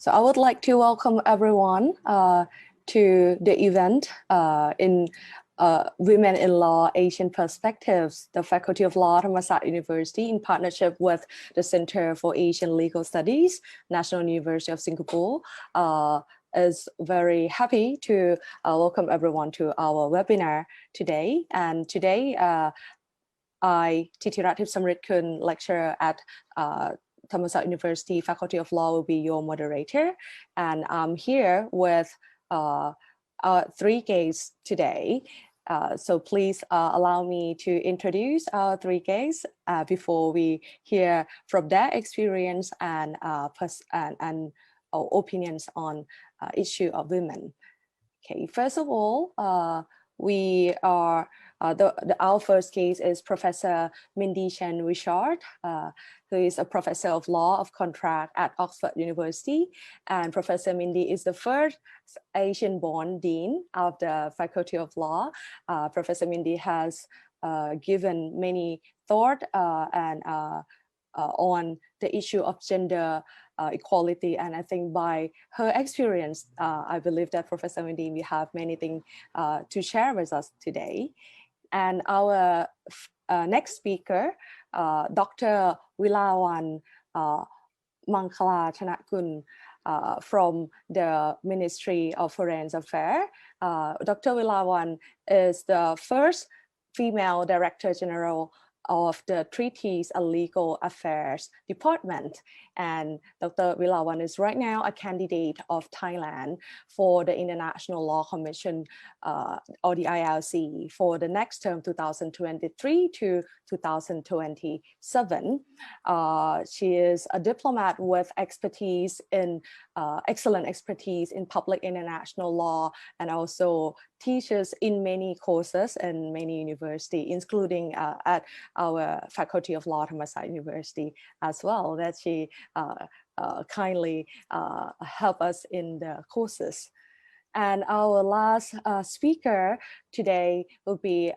So I would like to welcome everyone to the event in Women in Law, Asian Perspectives. The Faculty of Law, Thammasat University, in partnership with the Center for Asian Legal Studies, National University of Singapore, is very happy to welcome everyone to our webinar today. And today, I, Thitirat Thipsamritkul, lecturer at Thammasat University Faculty of Law, will be your moderator. And I'm here with our three guests today. So please allow me to introduce our three guests before we hear from their experience and opinions on issue of women. Okay, first of all, we are our first case is Professor Mindy Chen-Wishart, who is a professor of law of contract at Oxford University. And Professor Mindy is the first Asian-born dean of the Faculty of Law. Professor Mindy has given many thought on the issue of gender equality, and I think by her experience, I believe that Professor Mindy will have many things to share with us today. And our next speaker, Dr. Vilawan Mangklatanakul from the Ministry of Foreign Affairs. Dr. Vilawan is the first female Director General of the Treaties and Legal Affairs Department. And Dr. Vilawan is right now a candidate of Thailand for the International Law Commission or the ILC for the next term 2023 to 2027. She is a diplomat with expertise in excellent expertise in public international law, and also teaches in many courses in many universities, including at our Faculty of Law, Thammasat University as well, that she kindly help us in the courses. And our last speaker today will be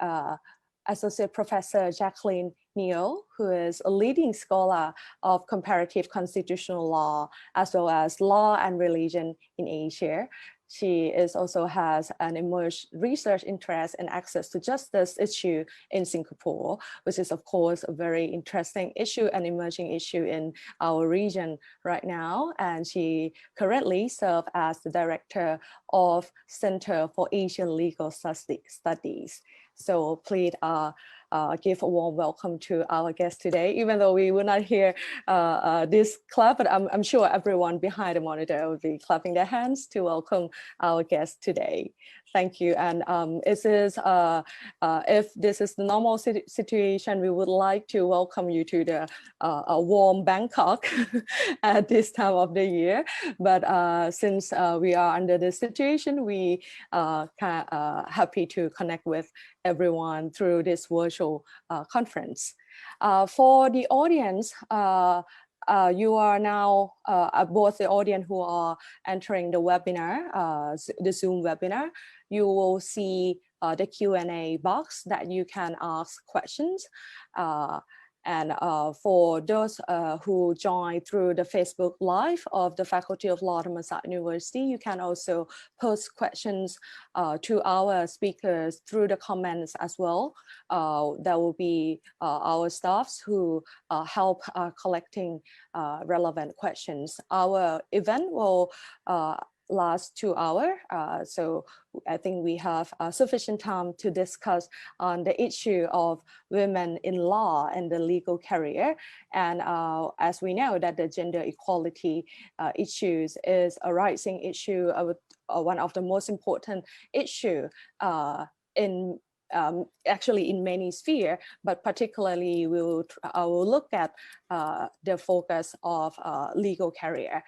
Associate Professor Jaclyn, who is a leading scholar of comparative constitutional law, as well as law and religion in Asia. She also has an immersed research interest and access to justice issue in Singapore, which is of course a very interesting issue and emerging issue in our region right now. And she currently serves as the director of Center for Asian Legal Studies. So please give a warm welcome to our guest today, even though we will not hear this clap, but I'm sure everyone behind the monitor will be clapping their hands to welcome our guest today. Thank you. And if this is the normal situation, we would like to welcome you to the warm Bangkok at this time of the year. But since we are under this situation, we are happy to connect with everyone through this virtual conference. For the audience, you are now, both the audience who are entering the webinar, the Zoom webinar, you will see the Q&A box that you can ask questions. And for those who join through the Facebook Live of the Faculty of Law, Thammasat University, you can also post questions to our speakers through the comments as well. There will be our staffs who help collecting relevant questions. Our event will last 2 hours. So I think we have sufficient time to discuss on the issue of women in law and the legal career. And as we know that the gender equality issues is a rising issue, one of the most important issue in actually in many spheres, but particularly I will look at the focus of legal career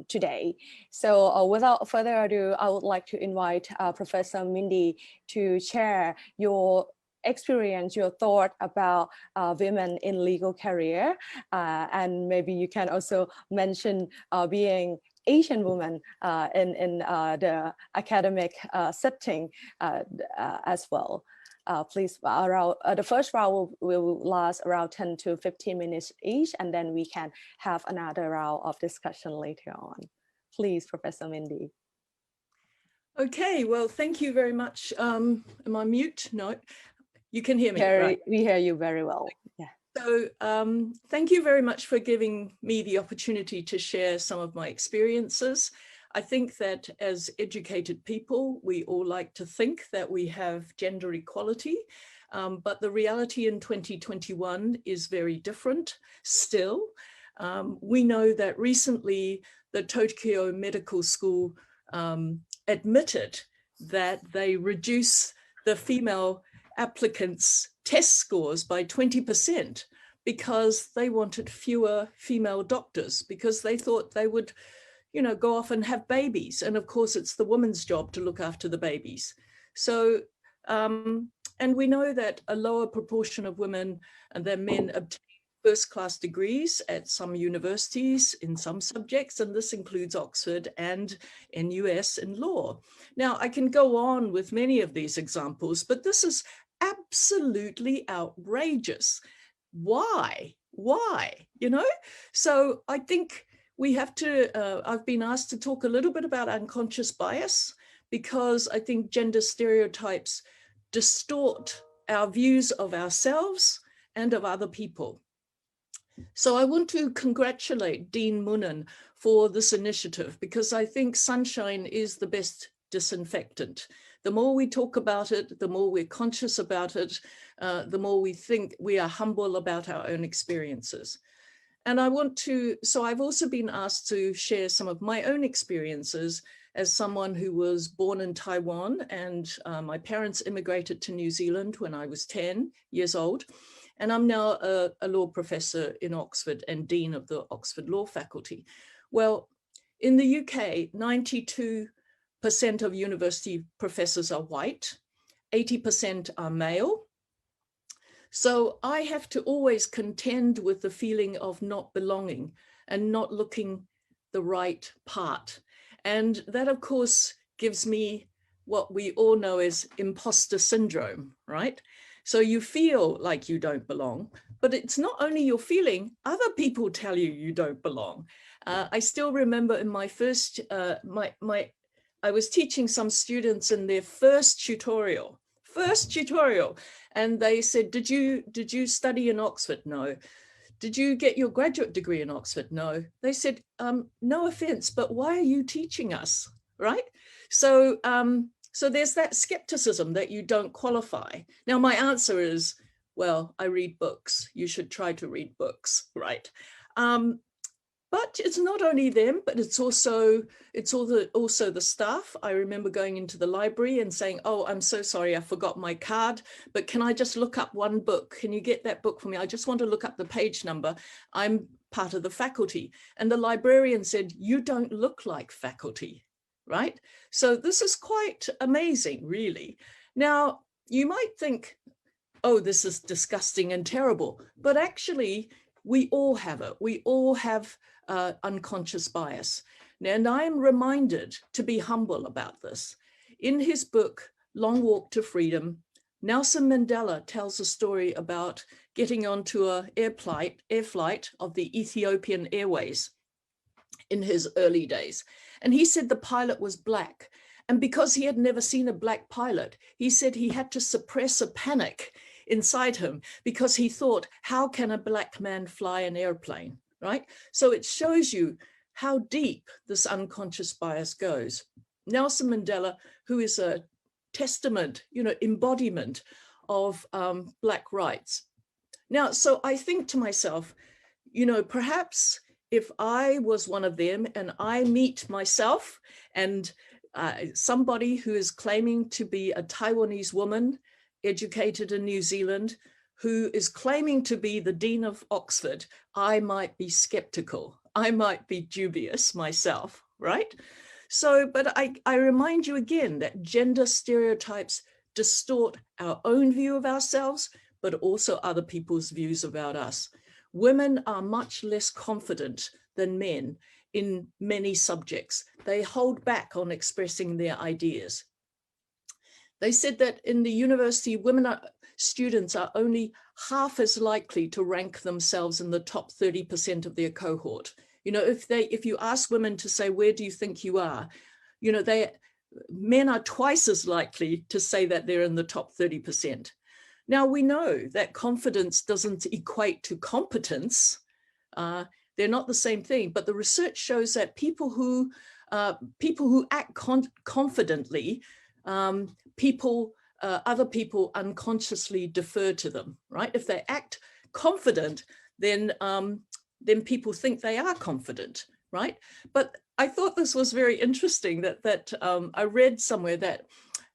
today. So without further ado, I would like to invite Professor Mindy to share your experience, your thought about women in legal career, and maybe you can also mention being Asian woman in the academic setting as well. Please, the first round will last around 10 to 15 minutes each, and then we can have another round of discussion later on. Please, Professor Mindy. Okay, well, thank you very much. Am I mute? No, you can hear me, right? We hear you very well. Yeah. So thank you very much for giving me the opportunity to share some of my experiences. I think that as educated people, we all like to think that we have gender equality, but the reality in 2021 is very different still. We know that recently the Tokyo Medical School admitted that they reduce the female applicants' test scores by 20% because they wanted fewer female doctors, because they thought they would, you know, go off and have babies. And of course, it's the woman's job to look after the babies. So, and we know that a lower proportion of women than men obtain first-class degrees at some universities in some subjects, and this includes Oxford and NUS in law. Now, I can go on with many of these examples, but this is absolutely outrageous. Why? Why? You know? So I think we have to, I've been asked to talk a little bit about unconscious bias, because I think gender stereotypes distort our views of ourselves and of other people. So I want to congratulate Dean Moonen for this initiative, because I think sunshine is the best disinfectant. The more we talk about it, the more we're conscious about it, the more we think we are humble about our own experiences. And I want to, so I've also been asked to share some of my own experiences as someone who was born in Taiwan, and my parents immigrated to New Zealand when I was 10 years old. And I'm now a law professor in Oxford and dean of the Oxford Law Faculty. Well, in the UK, 92% of university professors are white, 80% are male. So I have to always contend with the feeling of not belonging and not looking the right part. And that, of course, gives me what we all know as imposter syndrome, right? So you feel like you don't belong, but it's not only your feeling, other people tell you you don't belong. I still remember in my first, I was teaching some students in their first tutorial, and they said, did you study in Oxford? No. Did you get your graduate degree in Oxford? No. They said, no offense, but why are you teaching us, right? So, so there's that skepticism that you don't qualify. Now, my answer is, well, I read books. You should try to read books, right? But it's not only them, but it's also the staff. I remember going into the library and saying, oh, I'm so sorry, I forgot my card, but can I just look up one book? Can you get that book for me? I just want to look up the page number. I'm part of the faculty. And the librarian said, you don't look like faculty, right? So this is quite amazing, really. Now, you might think, oh, this is disgusting and terrible, but actually, we all have it. We all have unconscious bias. And I am reminded to be humble about this. In his book, Long Walk to Freedom, Nelson Mandela tells a story about getting onto an air flight of the Ethiopian Airways in his early days. And he said the pilot was black. And because he had never seen a black pilot, he said he had to suppress a panic inside him because he thought, how can a black man fly an airplane, right? So it shows you how deep this unconscious bias goes. Nelson Mandela, who is a testament, embodiment of Black rights. Now, so I think to myself, perhaps if I was one of them and I meet myself and somebody who is claiming to be a Taiwanese woman, educated in New Zealand, who is claiming to be the Dean of Oxford, I might be skeptical. I might be dubious myself, right? So, but I remind you again that gender stereotypes distort our own view of ourselves, but also other people's views about us. Women are much less confident than men in many subjects. They hold back on expressing their ideas. They said that in the university, students are only half as likely to rank themselves in the top 30% of their cohort. You know, if you ask women to say, where do you think you are? You know, men are twice as likely to say that they're in the top 30%. Now, we know that confidence doesn't equate to competence. They're not the same thing, but the research shows that people who act confidently, other people unconsciously defer to them, right? If they act confident, then people think they are confident, right? But I thought this was very interesting that I read somewhere that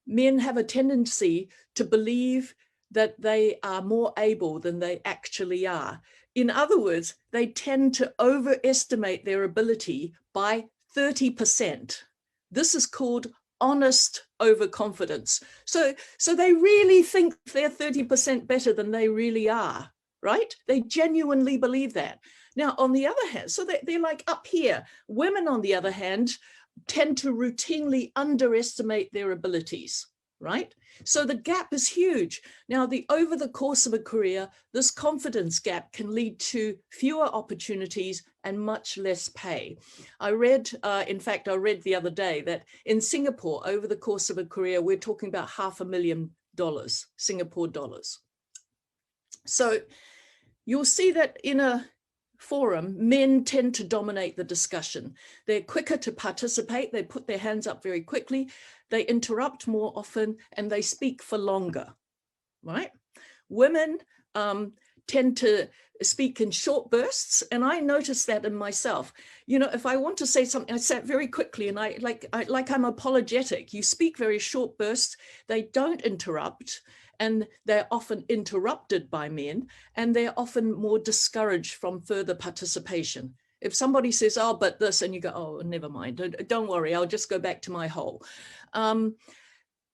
men have a tendency to believe that they are more able than they actually are. In other words, they tend to overestimate their ability by 30%. This is called honest overconfidence. So they really think they're 30% better than they really are, right? They genuinely believe that. Now, on the other hand, so they're like up here. Women, on the other hand, tend to routinely underestimate their abilities, right? So the gap is huge. Now, over the course of a career, this confidence gap can lead to fewer opportunities and much less pay. I read, in fact, I read the other day that in Singapore, over the course of a career, we're talking about $500,000 Singapore dollars. So you'll see that in a forum, men tend to dominate the discussion. They're quicker to participate. They put their hands up very quickly. They interrupt more often, and they speak for longer, right? Women tend to speak in short bursts, and I noticed that in myself. You know, if I want to say something, I say it very quickly, and I'm apologetic. You speak very short bursts. They don't interrupt, and they're often interrupted by men, and they're often more discouraged from further participation. If somebody says, oh, but this, and you go, oh, never mind, don't worry, I'll just go back to my hole. And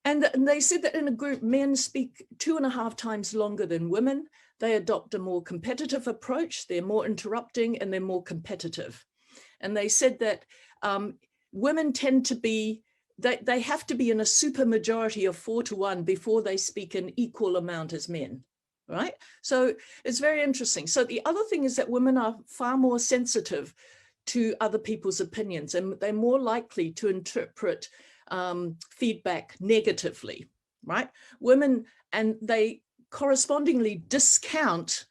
they said that in a group, men speak 2.5 times longer than women. They adopt a more competitive approach. They're more interrupting, and they're more competitive. And they said that women tend to be, they have to be in a super majority of 4-to-1 before they speak an equal amount as men, right? So it's very interesting. So the other thing is that women are far more sensitive to other people's opinions, and they're more likely to interpret feedback negatively, right? Women, and they correspondingly discount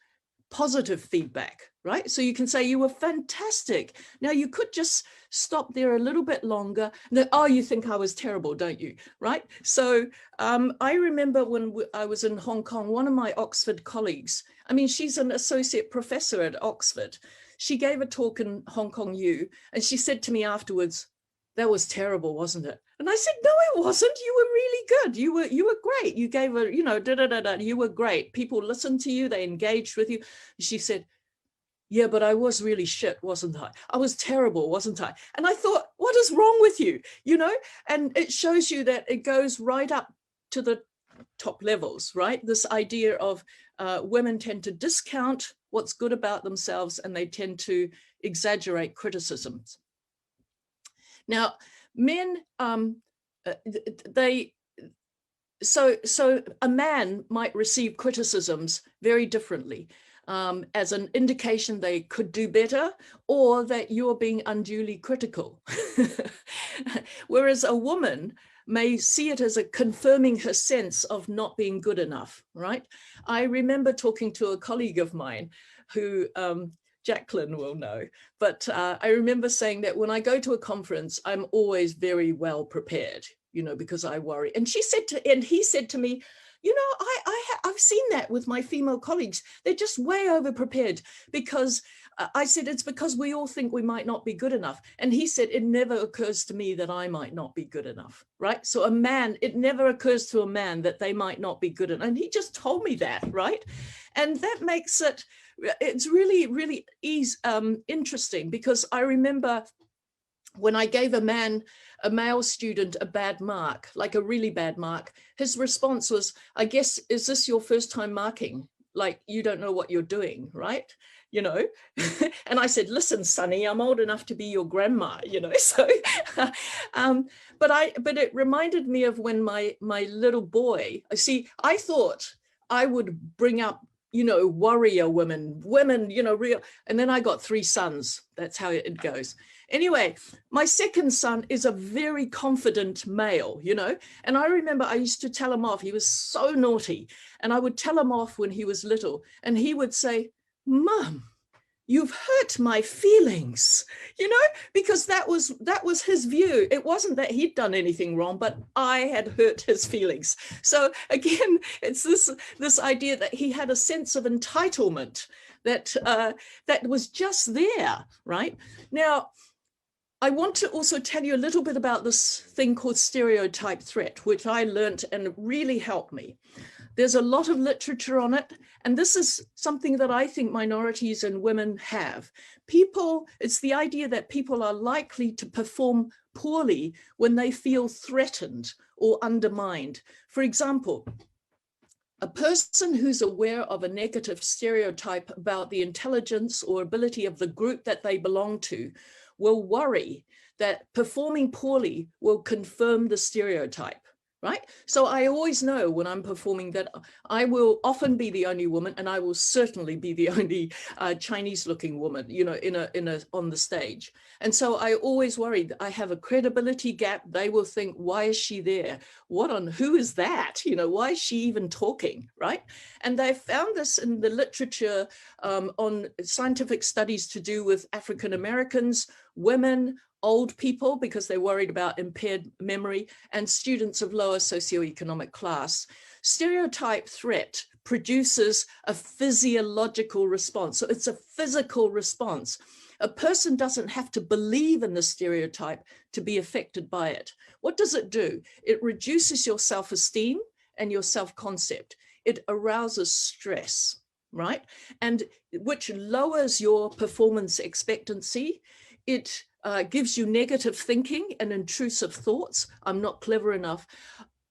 positive feedback, right? So you can say, you were fantastic. Now you could just stop there a little bit longer. And then, oh, you think I was terrible, don't you? Right? So I remember when I was in Hong Kong, one of my Oxford colleagues, I mean, she's an associate professor at Oxford. She gave a talk in Hong Kong U, and she said to me afterwards, that was terrible, wasn't it? And I said, no, it wasn't. You were really good. You were great. You gave a, you know, you were great. People listened to you. They engaged with you. She said, yeah, but I was really shit, wasn't I? I was terrible, wasn't I? And I thought, what is wrong with you? You know, and it shows you that it goes right up to the top levels, right? This idea of women tend to discount what's good about themselves, and they tend to exaggerate criticisms. Now, men, so a man might receive criticisms very differently as an indication they could do better, or that you're being unduly critical. Whereas a woman may see it as a confirming her sense of not being good enough, right? I remember talking to a colleague of mine who, Jaclyn will know, but I remember saying that when I go to a conference, I'm always very well prepared, you know, because I worry. And he said to me, you know, I've seen that with my female colleagues. They're just way over prepared, because I said, it's because we all think we might not be good enough. And he said, it never occurs to me that I might not be good enough, right? So a man, it never occurs to a man that they might not be good enough. And he just told me that, right? And that makes it, it's really, really interesting, because I remember when I gave a male student a bad mark, like a really bad mark, his response was, I guess, is this your first time marking? Like, you don't know what you're doing, right? You know, and I said, listen, Sonny, I'm old enough to be your grandma, you know, so, but it reminded me of when my little boy, see, I thought I would bring up you know, warrior women, you know, real. And then I got 3 sons. That's how it goes. Anyway, my second son is a very confident male, you know, and I remember I used to tell him off. He was so naughty, and I would tell him off when he was little, and he would say, "Mum, you've hurt my feelings," you know, because that was his view. It wasn't that he'd done anything wrong, but I had hurt his feelings. So again, it's this idea that he had a sense of entitlement that that was just there, right? Now, I want to also tell you a little bit about this thing called stereotype threat, which I learned and really helped me. There's a lot of literature on it, and this is something that I think minorities and women have. It's the idea that people are likely to perform poorly when they feel threatened or undermined. For example, a person who's aware of a negative stereotype about the intelligence or ability of the group that they belong to will worry that performing poorly will confirm the stereotype. Right? So I always know when I'm performing that I will often be the only woman, and I will certainly be the only Chinese looking woman, you know, on the stage. And so I always worry that I have a credibility gap. They will think, why is she there? Who is that? You know, why is she even talking? Right? And they found this in the literature on scientific studies to do with African Americans, women, old people, because they're worried about impaired memory, and students of lower socioeconomic class. Stereotype threat produces a physiological response. So it's a physical response. A person doesn't have to believe in the stereotype to be affected by it. What does it do? It reduces your self-esteem and your self-concept. It arouses stress, right? And which lowers your performance expectancy. It gives you negative thinking and intrusive thoughts. I'm not clever enough.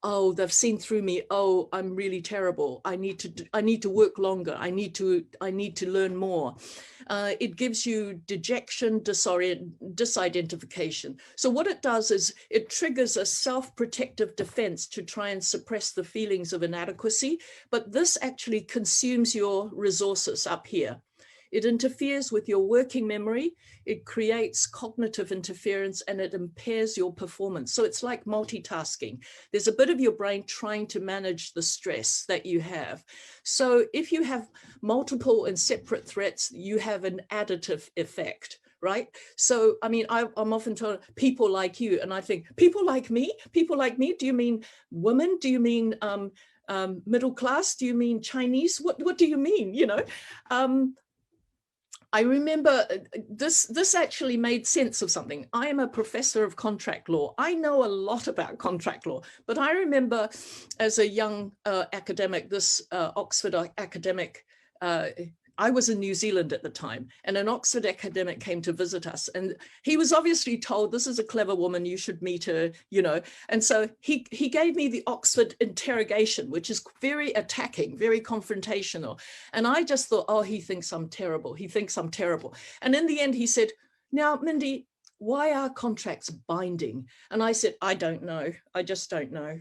Oh, they've seen through me. Oh, I'm really terrible. I need to work longer. I need to learn more. It gives you dejection, disidentification. So what it does is it triggers a self-protective defense to try and suppress the feelings of inadequacy. But this actually consumes your resources up here. It interferes with your working memory, it creates cognitive interference, and it impairs your performance. So it's like multitasking. There's a bit of your brain trying to manage the stress that you have. So if you have multiple and separate threats, you have an additive effect. Right? So, I mean, I'm often told people like you, and I think people like me? People like me? Do you mean women? Do you mean middle class? Do you mean Chinese? What do you mean? You know? I remember this actually made sense of something. I am a professor of contract law. I know a lot about contract law, but I remember as a young academic, this Oxford academic, I was in New Zealand at the time, and an Oxford academic came to visit us, and he was obviously told, this is a clever woman, you should meet her, you know. And so he gave me the Oxford interrogation, which is very attacking, very confrontational. And I just thought, oh, he thinks I'm terrible. He thinks I'm terrible. And in the end, he said, now, Mindy, why are contracts binding? And I said, I don't know. I just don't know.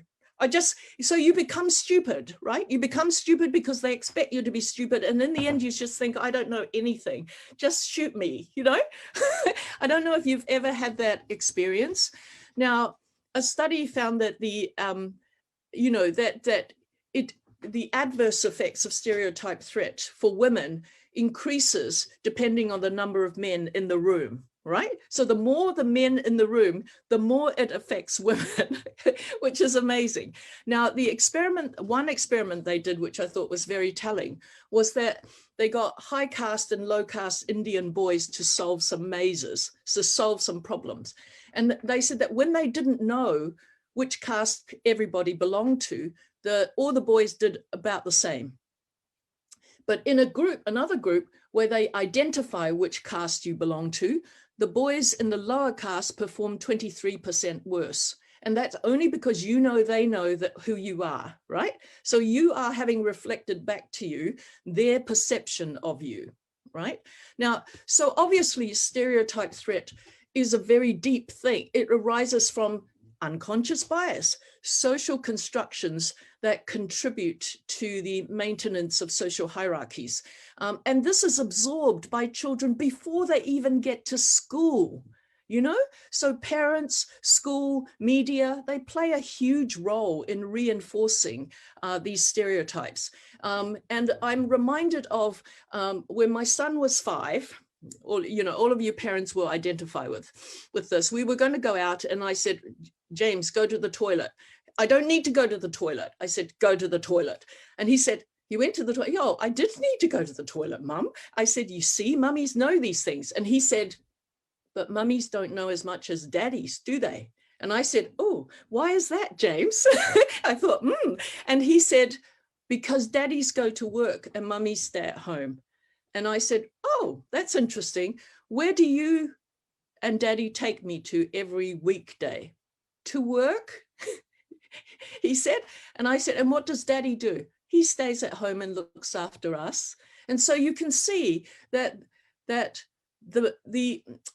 So you become stupid, right? You become stupid because they expect you to be stupid. And in the end, you just think, I don't know anything. Just shoot me, you know? I don't know if you've ever had that experience. Now, a study found that the adverse effects of stereotype threat for women increases depending on the number of men in the room. Right? So the more the men in the room, the more it affects women, which is amazing. Now, one experiment they did, which I thought was very telling, was that they got high caste and low caste Indian boys to solve some mazes, to solve some problems. And they said that when they didn't know which caste everybody belonged to, all the boys did about the same. But in another group where they identify which caste you belong to, the boys in the lower caste perform 23% worse. And that's only because they know that who you are, right? So you are having reflected back to you their perception of you, right? Now, so obviously stereotype threat is a very deep thing. It arises from unconscious bias, social constructions that contribute to the maintenance of social hierarchies. And this is absorbed by children before they even get to school. You know, so parents, school, media, they play a huge role in reinforcing these stereotypes. And I'm reminded of when my son was 5, or, you know, all of you parents will identify with this. We were going to go out and I said, James, go to the toilet. I don't need to go to the toilet. I said, go to the toilet. And he said, he went to the toilet. Yo, I did need to go to the toilet, Mum. I said, you see, mummies know these things. And he said, but mummies don't know as much as daddies, do they? And I said, oh, why is that, James? I thought, And he said, because daddies go to work and mummies stay at home. And I said, oh, that's interesting. Where do you and daddy take me to every weekday? To work? He said. And I said, and what does daddy do? He stays at home and looks after us. And so you can see that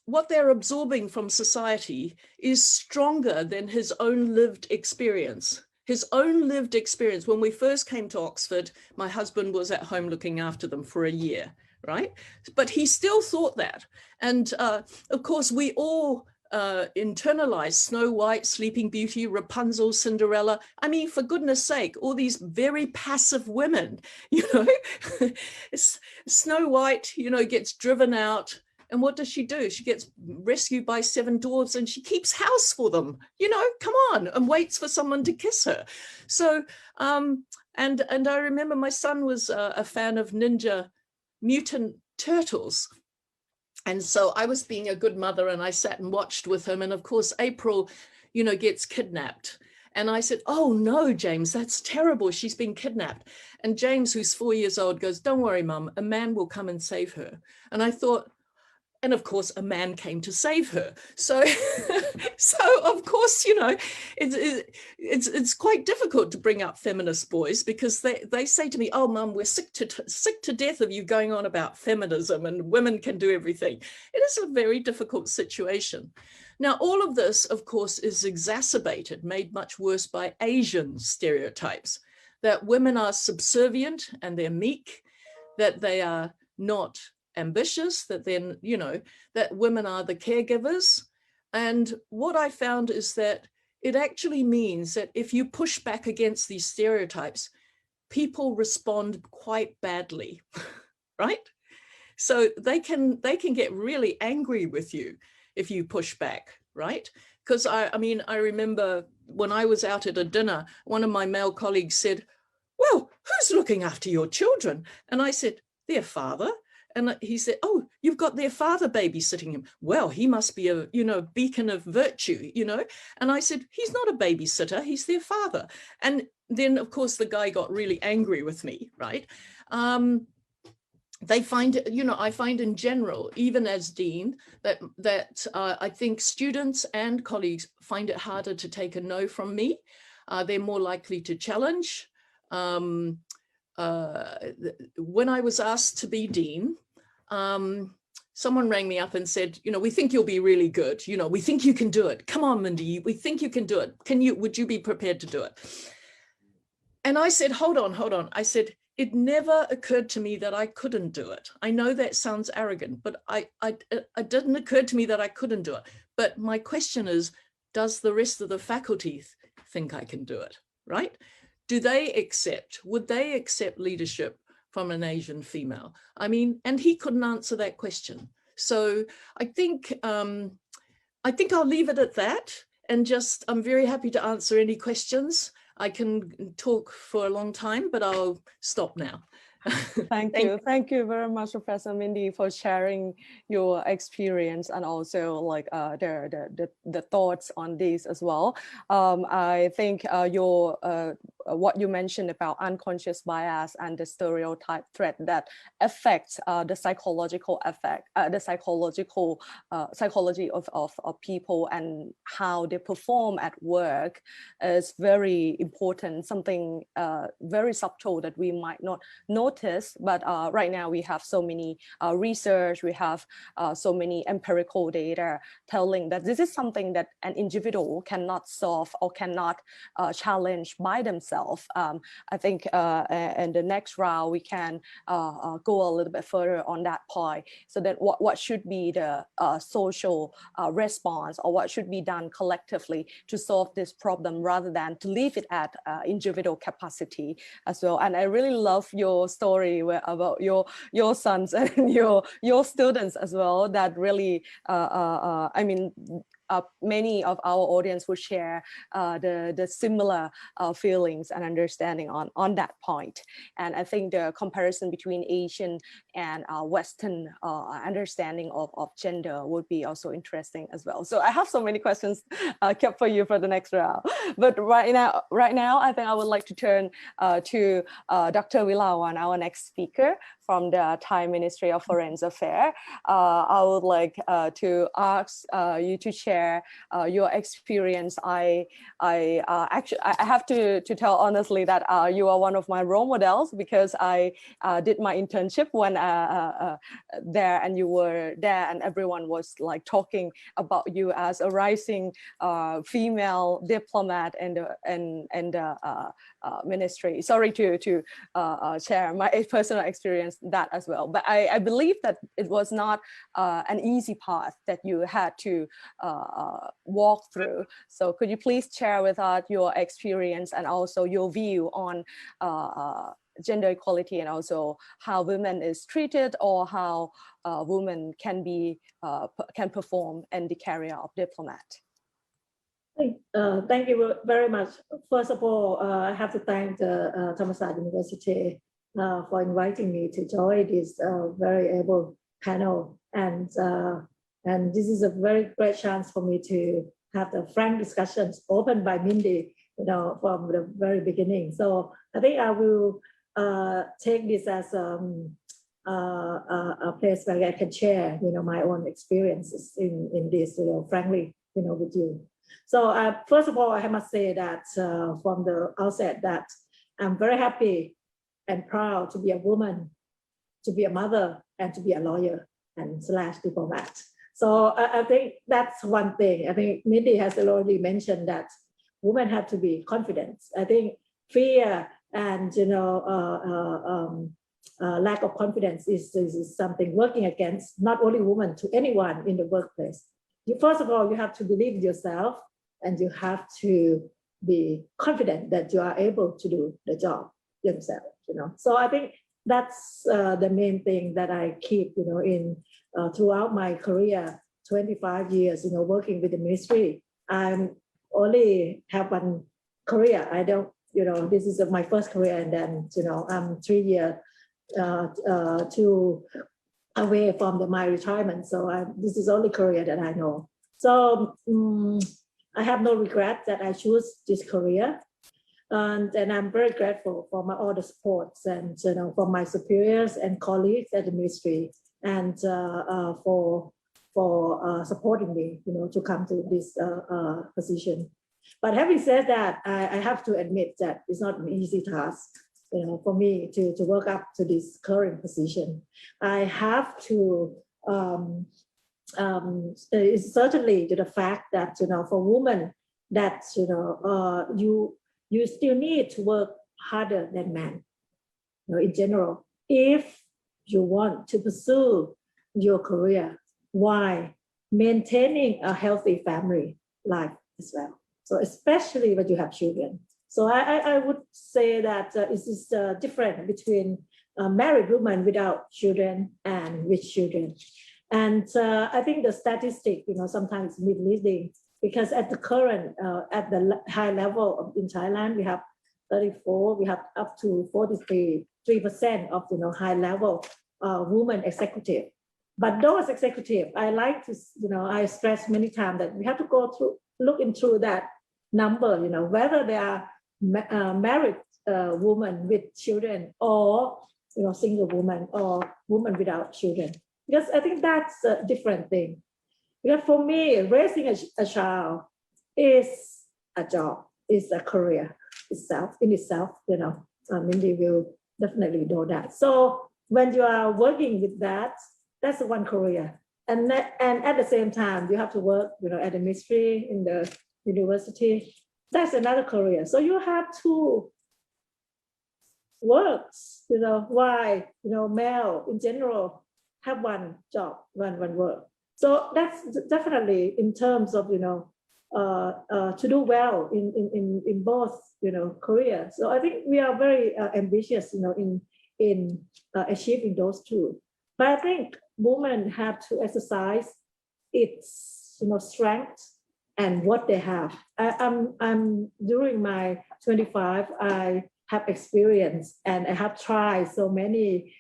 what they're absorbing from society is stronger than his own lived experience. His own lived experience. When we first came to Oxford, my husband was at home looking after them for a year, right? But he still thought that. And of course, we all internalize Snow White, Sleeping Beauty, Rapunzel, Cinderella. I mean, for goodness sake, all these very passive women, you know, Snow White, you know, gets driven out. And what does she do? She gets rescued by 7 dwarves and she keeps house for them, you know, come on, and waits for someone to kiss her. So, and I remember my son was a fan of Ninja Mutant Turtles. And so I was being a good mother and I sat and watched with him. And of course, April, you know, gets kidnapped. And I said, oh no, James, that's terrible. She's been kidnapped. And James, who's 4 years old, goes, don't worry, Mum, a man will come and save her. And I thought, and of course, a man came to save her. So, of course, you know, it's quite difficult to bring up feminist boys because they say to me, "Oh, Mum, we're sick to death of you going on about feminism and women can do everything." It is a very difficult situation. Now, all of this, of course, is exacerbated, made much worse by Asian stereotypes that women are subservient and they're meek, that they are not ambitious, that then, you know, that women are the caregivers. And what I found is that it actually means that if you push back against these stereotypes, people respond quite badly, right? So they can get really angry with you if you push back, right? Because I mean, I remember when I was out at a dinner, one of my male colleagues said, well, who's looking after your children? And I said, their father. And he said, oh, you've got their father babysitting him. Well, he must be a, you know, beacon of virtue, you know. And I said, he's not a babysitter, he's their father. And then, of course, the guy got really angry with me, right? They find, you know, I find in general, even as dean, that I think students and colleagues find it harder to take a no from me. They're more likely to challenge. When I was asked to be dean, someone rang me up and said, you know, we think you'll be really good. You know, we think you can do it. Come on, Mindy, we think you can do it. Would you be prepared to do it? And I said, hold on. I said, it never occurred to me that I couldn't do it. I know that sounds arrogant, but it didn't occur to me that I couldn't do it. But my question is, does the rest of the faculty think I can do it, right? Would they accept leadership from an Asian female? I mean, and he couldn't answer that question. So I think I'll leave it at that. And I'm very happy to answer any questions. I can talk for a long time, but I'll stop now. Thank you. Thank you very much, Professor Mindy, for sharing your experience and also like the thoughts on this as well. I think your what you mentioned about unconscious bias and the stereotype threat that affects the psychological effect, the psychology of people and how they perform at work is very important, something very subtle that we might not notice, but right now we have so many research, we have so many empirical data telling that this is something that an individual cannot solve or cannot challenge by themselves. I think in the next round we can go a little bit further on that point, so that what should be the social response, or what should be done collectively to solve this problem rather than to leave it at individual capacity as well. And I really love your story about your sons and your students as well, that really I mean, many of our audience will share the similar feelings and understanding on that point. And I think the comparison between Asian and Western understanding of gender would be also interesting as well. So I have so many questions kept for you for the next round. But right now, I think I would like to turn to Dr. Vilawan, our next speaker from the Thai Ministry of Foreign Affairs. I would like to ask you to share your experience. I have to tell honestly that you are one of my role models, because I did my internship when there, and you were there, and everyone was like talking about you as a rising female diplomat and ministry. Sorry to share my personal experience that as well, but I believe that it was not an easy path that you had to walk through. So could you please share with us your experience and also your view on gender equality, and also how women is treated, or how women can perform in the career of diplomat? Thank you very much. First of all, I have to thank the Thammasat University for inviting me to join this very able panel, and this is a very great chance for me to have the frank discussions opened by Mindy, from the very beginning. So I think I will take this as a place where I can share, my own experiences in this, frankly, with you. So first of all, I must say that from the outset that I'm very happy and proud to be a woman, to be a mother, and to be a lawyer and / diplomat. So I think that's one thing. I think Mindy has already mentioned that women have to be confident. I think fear and lack of confidence is something working against not only women, to anyone in the workplace. First of all, you have to believe in yourself, and you have to be confident that you are able to do the job yourself. So I think that's the main thing that I keep, in throughout my career, 25 years, working with the ministry. I only have one career. I don't, this is my first career, and then, I'm 3 years away from my retirement. So this is the only career that I know. So I have no regret that I choose this career. And I'm very grateful for all the supports and from my superiors and colleagues at the ministry, and for supporting me, to come to this position. But having said that, I have to admit that it's not an easy task, for me to work up to this current position. I have to. It's certainly to the fact that for women that you still need to work harder than men, in general, if you want to pursue your career while maintaining a healthy family life as well. So especially when you have children. So I would say that it is different between married women without children and with children. And I think the statistic, sometimes misleading, because at the current, at the high level in Thailand, we have 34, we have up to 43% of high level women executive. But those executives, I like to, I stress many times that we have to go through, look into that number, whether they are married woman with children, or single woman, or woman without children, because I think that's a different thing. Because for me, raising a child is a job, is a career itself. Mindy will definitely know that. So when you are working with that, that's one career, and at the same time you have to work, at the ministry, in the university. That's another career. So you have two works. Why male in general have one job, one work. So that's definitely in terms of to do well in both careers. So I think we are very ambitious in achieving those two. But I think women have to exercise its strength and what they have. I'm during my 25, I have experience and I have tried so many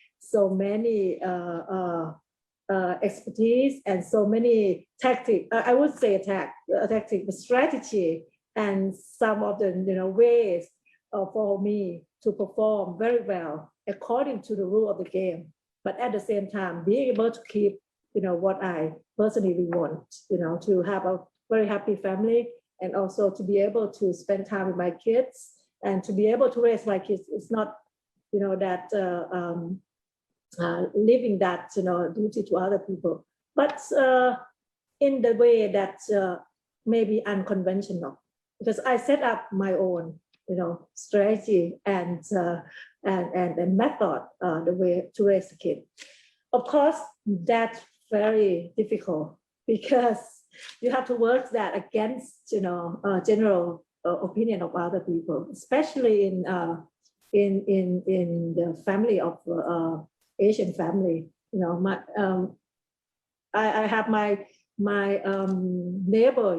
expertise and so many tactics. I would say tactic, strategy, and some of the ways for me to perform very well according to the rule of the game. But at the same time, being able to keep what I personally want, to have a very happy family, and also to be able to spend time with my kids, and to be able to raise my kids. It's not that leaving that duty to other people, but in the way that maybe unconventional, because I set up my own strategy and method, the way to raise a kid. Of course, that's very difficult because you have to work that against general opinion of other people, especially in the family of Asian family. I have my neighbor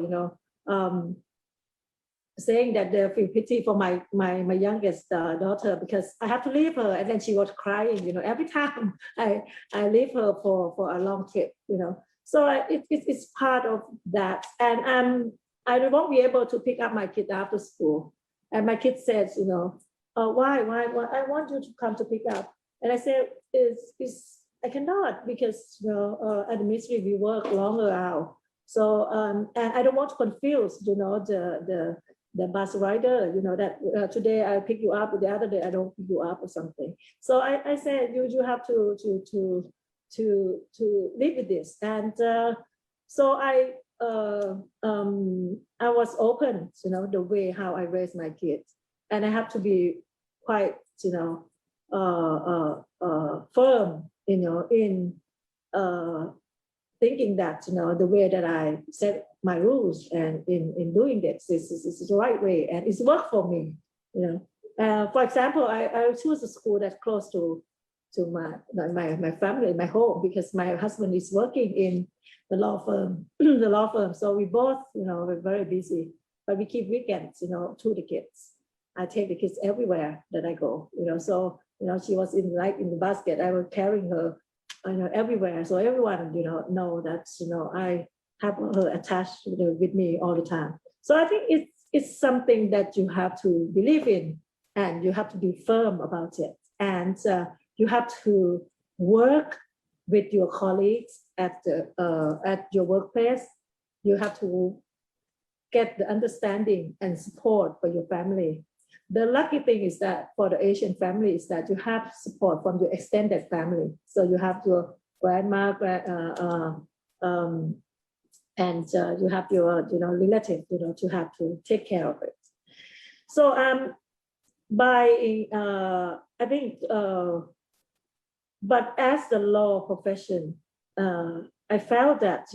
saying that they feel pity for my youngest daughter, because I have to leave her, and then she was crying every time I leave her for a long trip. So it's part of that, and I won't be able to pick up my kid after school, and my kid says why I want you to come to pick up, and I said I cannot, because at the ministry we work longer hours. So and I don't want to confuse the bus rider, that today I pick you up, the other day I don't pick you up or something. So I said you have to live with this, and so I was open, the way how I raise my kids, and I have to be quite firm, in thinking that the way that I set my rules and in doing this is the right way, and it's worked for me. For example, I choose a school that's close to my family, my home, because my husband is working in the law firm. So we both we're very busy, but we keep weekends to the kids. I take the kids everywhere that I go. So she was in the basket, I was carrying her everywhere, so everyone know that I have her attached with me all the time. So I think it's something that you have to believe in, and you have to be firm about it, and you have to work with your colleagues at your workplace. You have to get the understanding and support for your family. The lucky thing is that for the Asian family is that you have support from your extended family. So you have your grandma, and you have your relative, to have to take care of it. So I think, but as the law profession, I felt that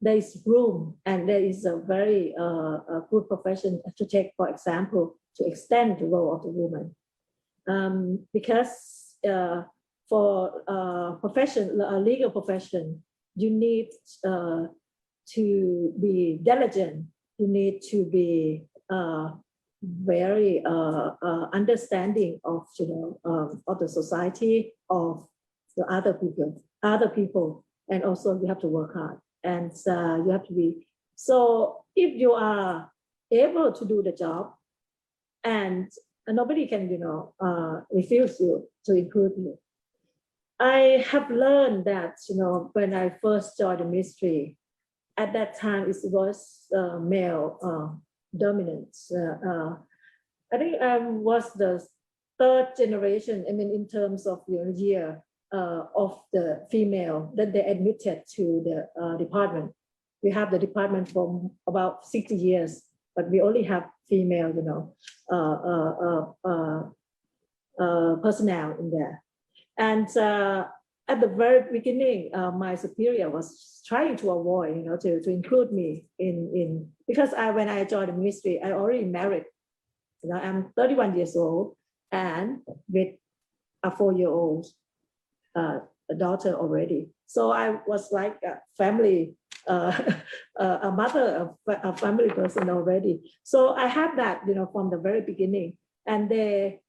there is room, and there is a very good profession to take, for example, to extend the role of the woman, because for a legal profession, you need to be diligent. You need to be very understanding of the society, of the other people, and also you have to work hard, and you have to be. So if you are able to do the job, and nobody can, refuse you to include you. I have learned that, when I first joined the ministry, at that time it was male dominant. I think I was the third generation, in terms of year of the female that they admitted to the department. We have the department for about 60 years, but we only have female, personnel in there. And at the very beginning, my superior was trying to avoid, to include me in because when I joined the ministry, I already married. I'm 31 years old and with a 4-year-old daughter already. So I was like a family, a mother, a family person already. So I had that, from the very beginning, and they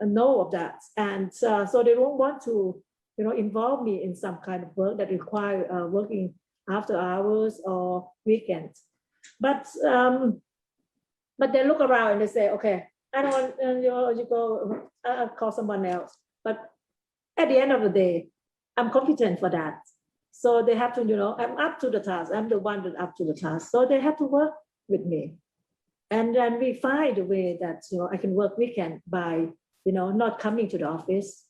know of that, and so they don't want to, involve me in some kind of work that require working after hours or weekends. But they look around and they say, okay, I don't want, you go, I'll call someone else. But at the end of the day, I'm competent for that. So they have to, I'm up to the task. I'm the one that's up to the task. So they have to work with me. And then we find a way that, I can work weekend by, not coming to the office.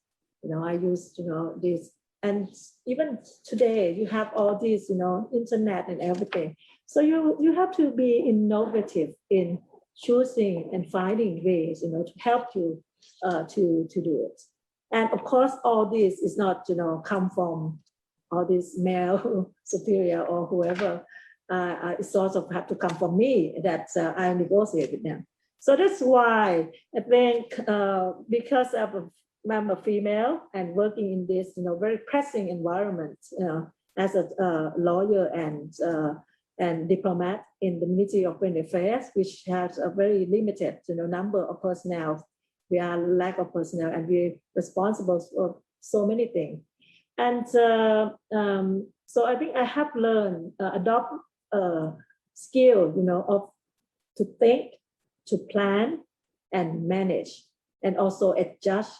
I use, this. And even today, you have all these, internet and everything. So you have to be innovative in choosing and finding ways, to help you to do it. And of course, all this is not, come from all this male superior or whoever. It sort of have to come from me that I negotiate with them. So that's why I think because I'm a female and working in this, very pressing environment as a lawyer and diplomat in the Ministry of Foreign Affairs, which has a very limited, number of personnel. We are lack of personnel, and we're responsible for so many things. And so I think I have learned, adopt skill, of to think, to plan and manage, and also adjust.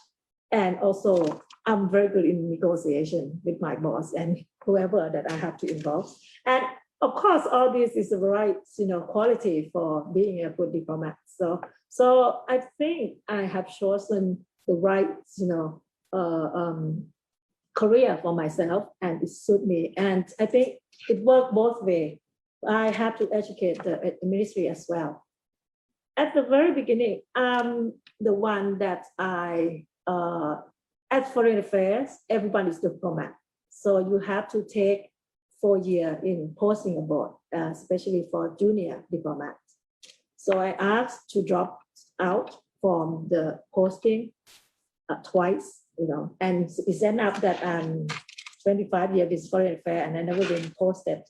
And also, I'm very good in negotiation with my boss and whoever that I have to involve. And of course, all this is the right, quality for being a good diplomat. So I think I have chosen the right, career for myself, and it suits me. And I think it worked both ways. I have to educate the ministry as well. At the very beginning, I'm the one that at Foreign Affairs, everyone is diplomat. So you have to take 4 years in posting abroad, especially for junior diplomats. So I asked to drop out from the posting twice, and it's ended up that I'm 25 years with Foreign Affairs and I never been posted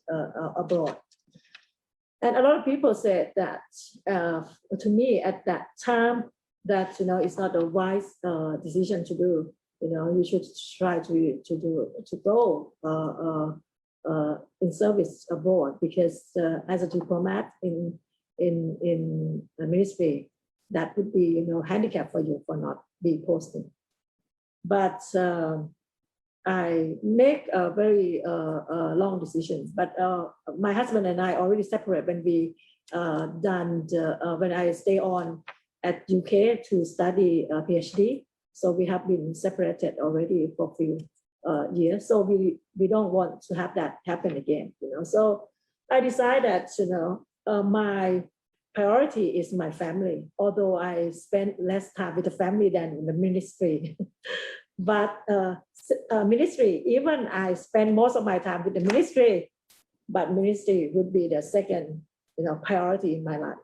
abroad. And a lot of people said that to me at that time that it's not a wise decision to do. You should try to go in service abroad, because as a diplomat in the ministry, that would be handicap for you for not be posting. But I make a very long decision. But my husband and I already separate when we when I stay on at UK to study a PhD. So we have been separated already for a few years. So we don't want to have that happen again. So I decided, my priority is my family, although I spend less time with the family than in the ministry. But ministry, even I spend most of my time with the ministry, but ministry would be the second, priority in my life.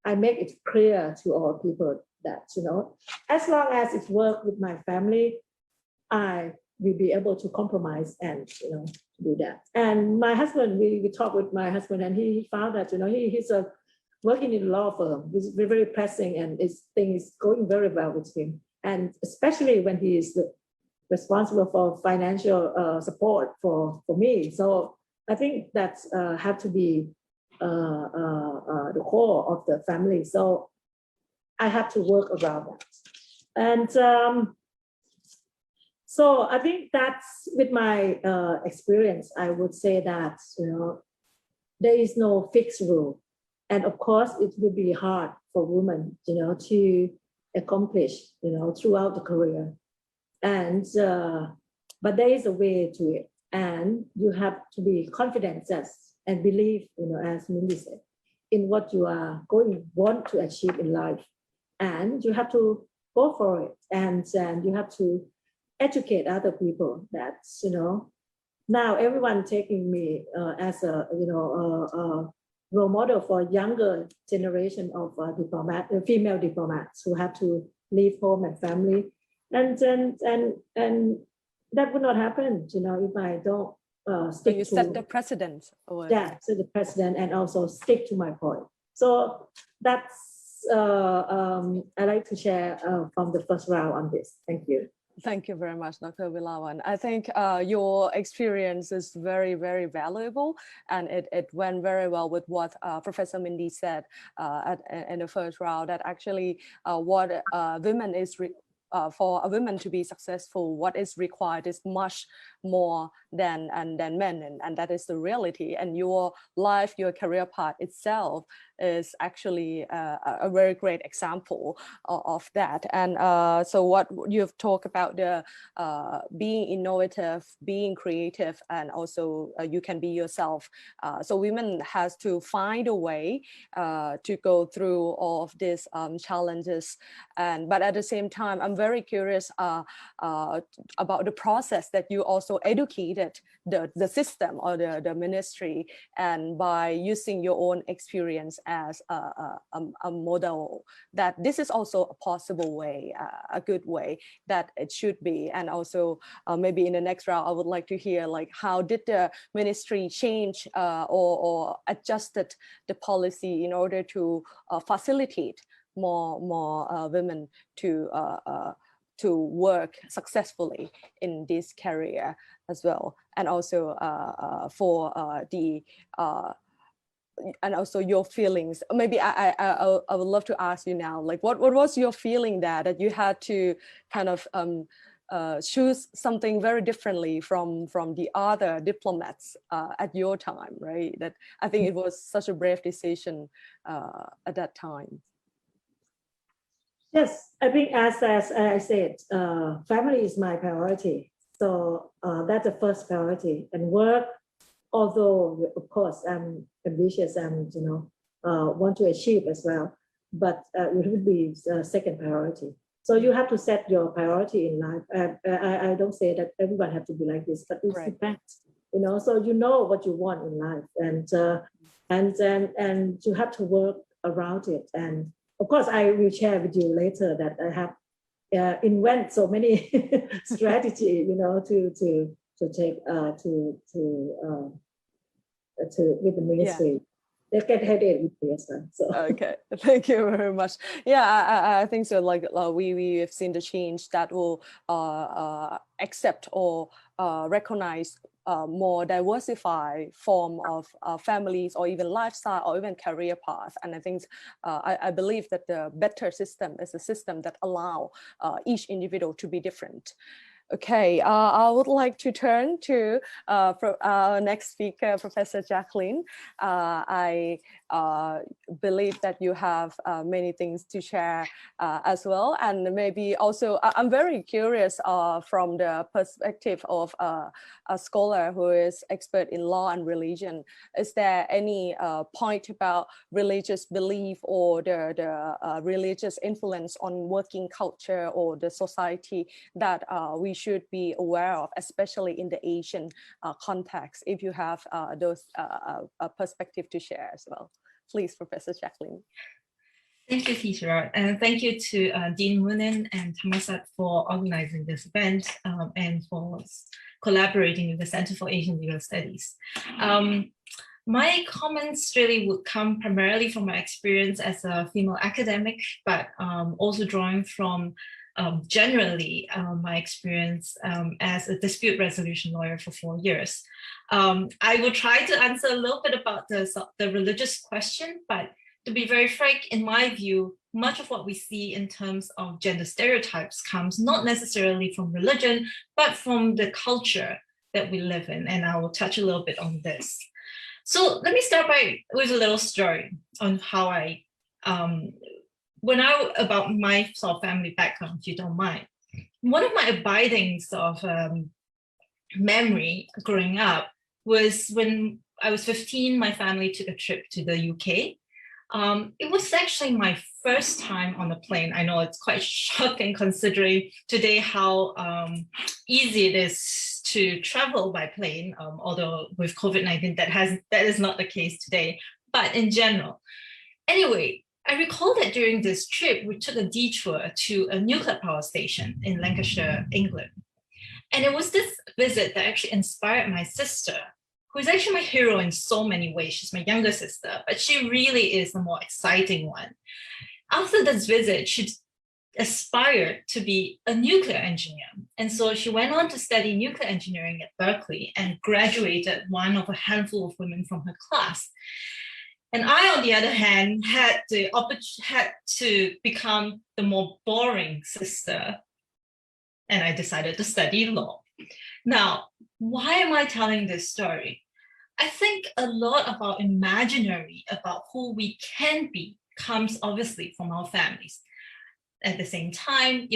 I make it clear to all people that, as long as it works with my family, I will be able to compromise and, do that. And my husband, we talked with my husband, and he found that, he's working in a law firm. It's very pressing, and things going very well with him. And especially when he is responsible for financial support for me. So I think that's have to be the core of the family. So I have to work around that. And so I think that's with my experience, I would say that, there is no fixed rule. And of course, it would be hard for women, to accomplish, throughout the career. And, but there is a way to it. And you have to be confident and believe, as Mindy said, in what you want to achieve in life. And you have to go for it. And you have to educate other people that, now everyone taking me as a, role model for younger generation of female diplomats who have to leave home and family. And that would not happen, if I don't stick to... So you set the precedent. Yeah, set the precedent and also stick to my point. So that's, I like to share from the first round on this. Thank you. Thank you very much, Dr. Vilawan. I think your experience is very, very valuable, and it went very well with what Professor Mindy said in the first round, that actually what women is for a woman to be successful, what is required is much more than men, and that is the reality. And your life, your career path itself is actually a very great example of that. And so what you've talked about, the being innovative, being creative, and also you can be yourself. So women has to find a way to go through all of these challenges. But at the same time, I'm very curious about the process that you also educated the system or the ministry, and by using your own experience as a model, that this is also a possible way, a good way that it should be. And also maybe in the next round, I would like to hear, like, how did the ministry change or adjusted the policy in order to facilitate more women to work successfly in this career as well, and also for and also your feelings. Maybe I would love to ask you now, like, what was your feeling that you had to kind of choose something very differently from the other diplomats at your time, right? That I think it was such a brave decision at that time. Yes, I think as I said, family is my priority. So that's the first priority. And work, although of course I'm ambitious and want to achieve as well, but it would be second priority. So you have to set your priority in life. I don't say that everyone have to be like this, but it's the fact, so you know what you want in life, and you have to work around it. And of course, I will share with you later that I have invent so many strategy, to take with the ministry. Yeah. They get headache with me as well. So. Okay, thank you very much. Yeah, I think so. Like we have seen the change that will accept or recognize more diversified form of families, or even lifestyle, or even career path. And I think I believe that the better system is a system that allow each individual to be different. Okay, I would like to turn to our next speaker, Professor Jaclyn. I believe that you have many things to share as well. And maybe also, I'm very curious from the perspective of a scholar who is expert in law and religion. Is there any point about religious belief or the religious influence on working culture or the society that we should be aware of, especially in the Asian context, if you have those perspective to share as well? Please, Professor Jaclyn. Thank you, Thitirat, and thank you to Dean Moonen and Thammasat for organizing this event and for collaborating with the Center for Asian Legal Studies. My comments really would come primarily from my experience as a female academic, but also drawing from generally my experience as a dispute resolution lawyer for 4 years. I will try to answer a little bit about the religious question, but to be very frank, in my view, much of what we see in terms of gender stereotypes comes not necessarily from religion, but from the culture that we live in. And I will touch a little bit on this. So let me start with a little story on how about my sort of family background, if you don't mind. One of my abiding sort of memory growing up was when I was 15, my family took a trip to the UK. It was actually my first time on a plane. I know it's quite shocking considering today how easy it is to travel by plane, although with COVID-19 that is not the case today, but in general. Anyway, I recall that during this trip, we took a detour to a nuclear power station in Lancashire, England. And it was this visit that actually inspired my sister, who is actually my hero in so many ways. She's my younger sister, but she really is the more exciting one. After this visit, she aspired to be a nuclear engineer. And so she went on to study nuclear engineering at Berkeley and graduated one of a handful of women from her class. And I, on the other hand, had to become the more boring sister, and I decided to study law. Now, why am I telling this story? I think a lot of our imaginary about who we can be comes obviously from our families. At the same time,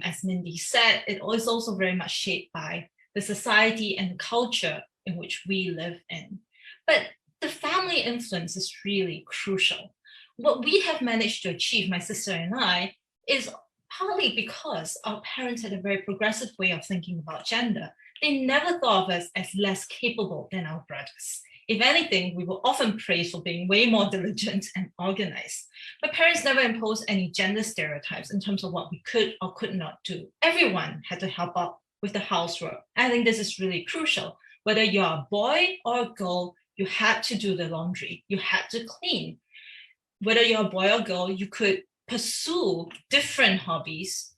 as Mindy said, it is also very much shaped by the society and the culture in which we live in. But the family influence is really crucial. What we have managed to achieve, my sister and I, is partly because our parents had a very progressive way of thinking about gender. They never thought of us as less capable than our brothers. If anything, we were often praised for being way more diligent and organized. My parents never imposed any gender stereotypes in terms of what we could or could not do. Everyone had to help out with the housework. I think this is really crucial. Whether you're a boy or a girl, you had to do the laundry, you had to clean. Whether you're a boy or girl, you could pursue different hobbies.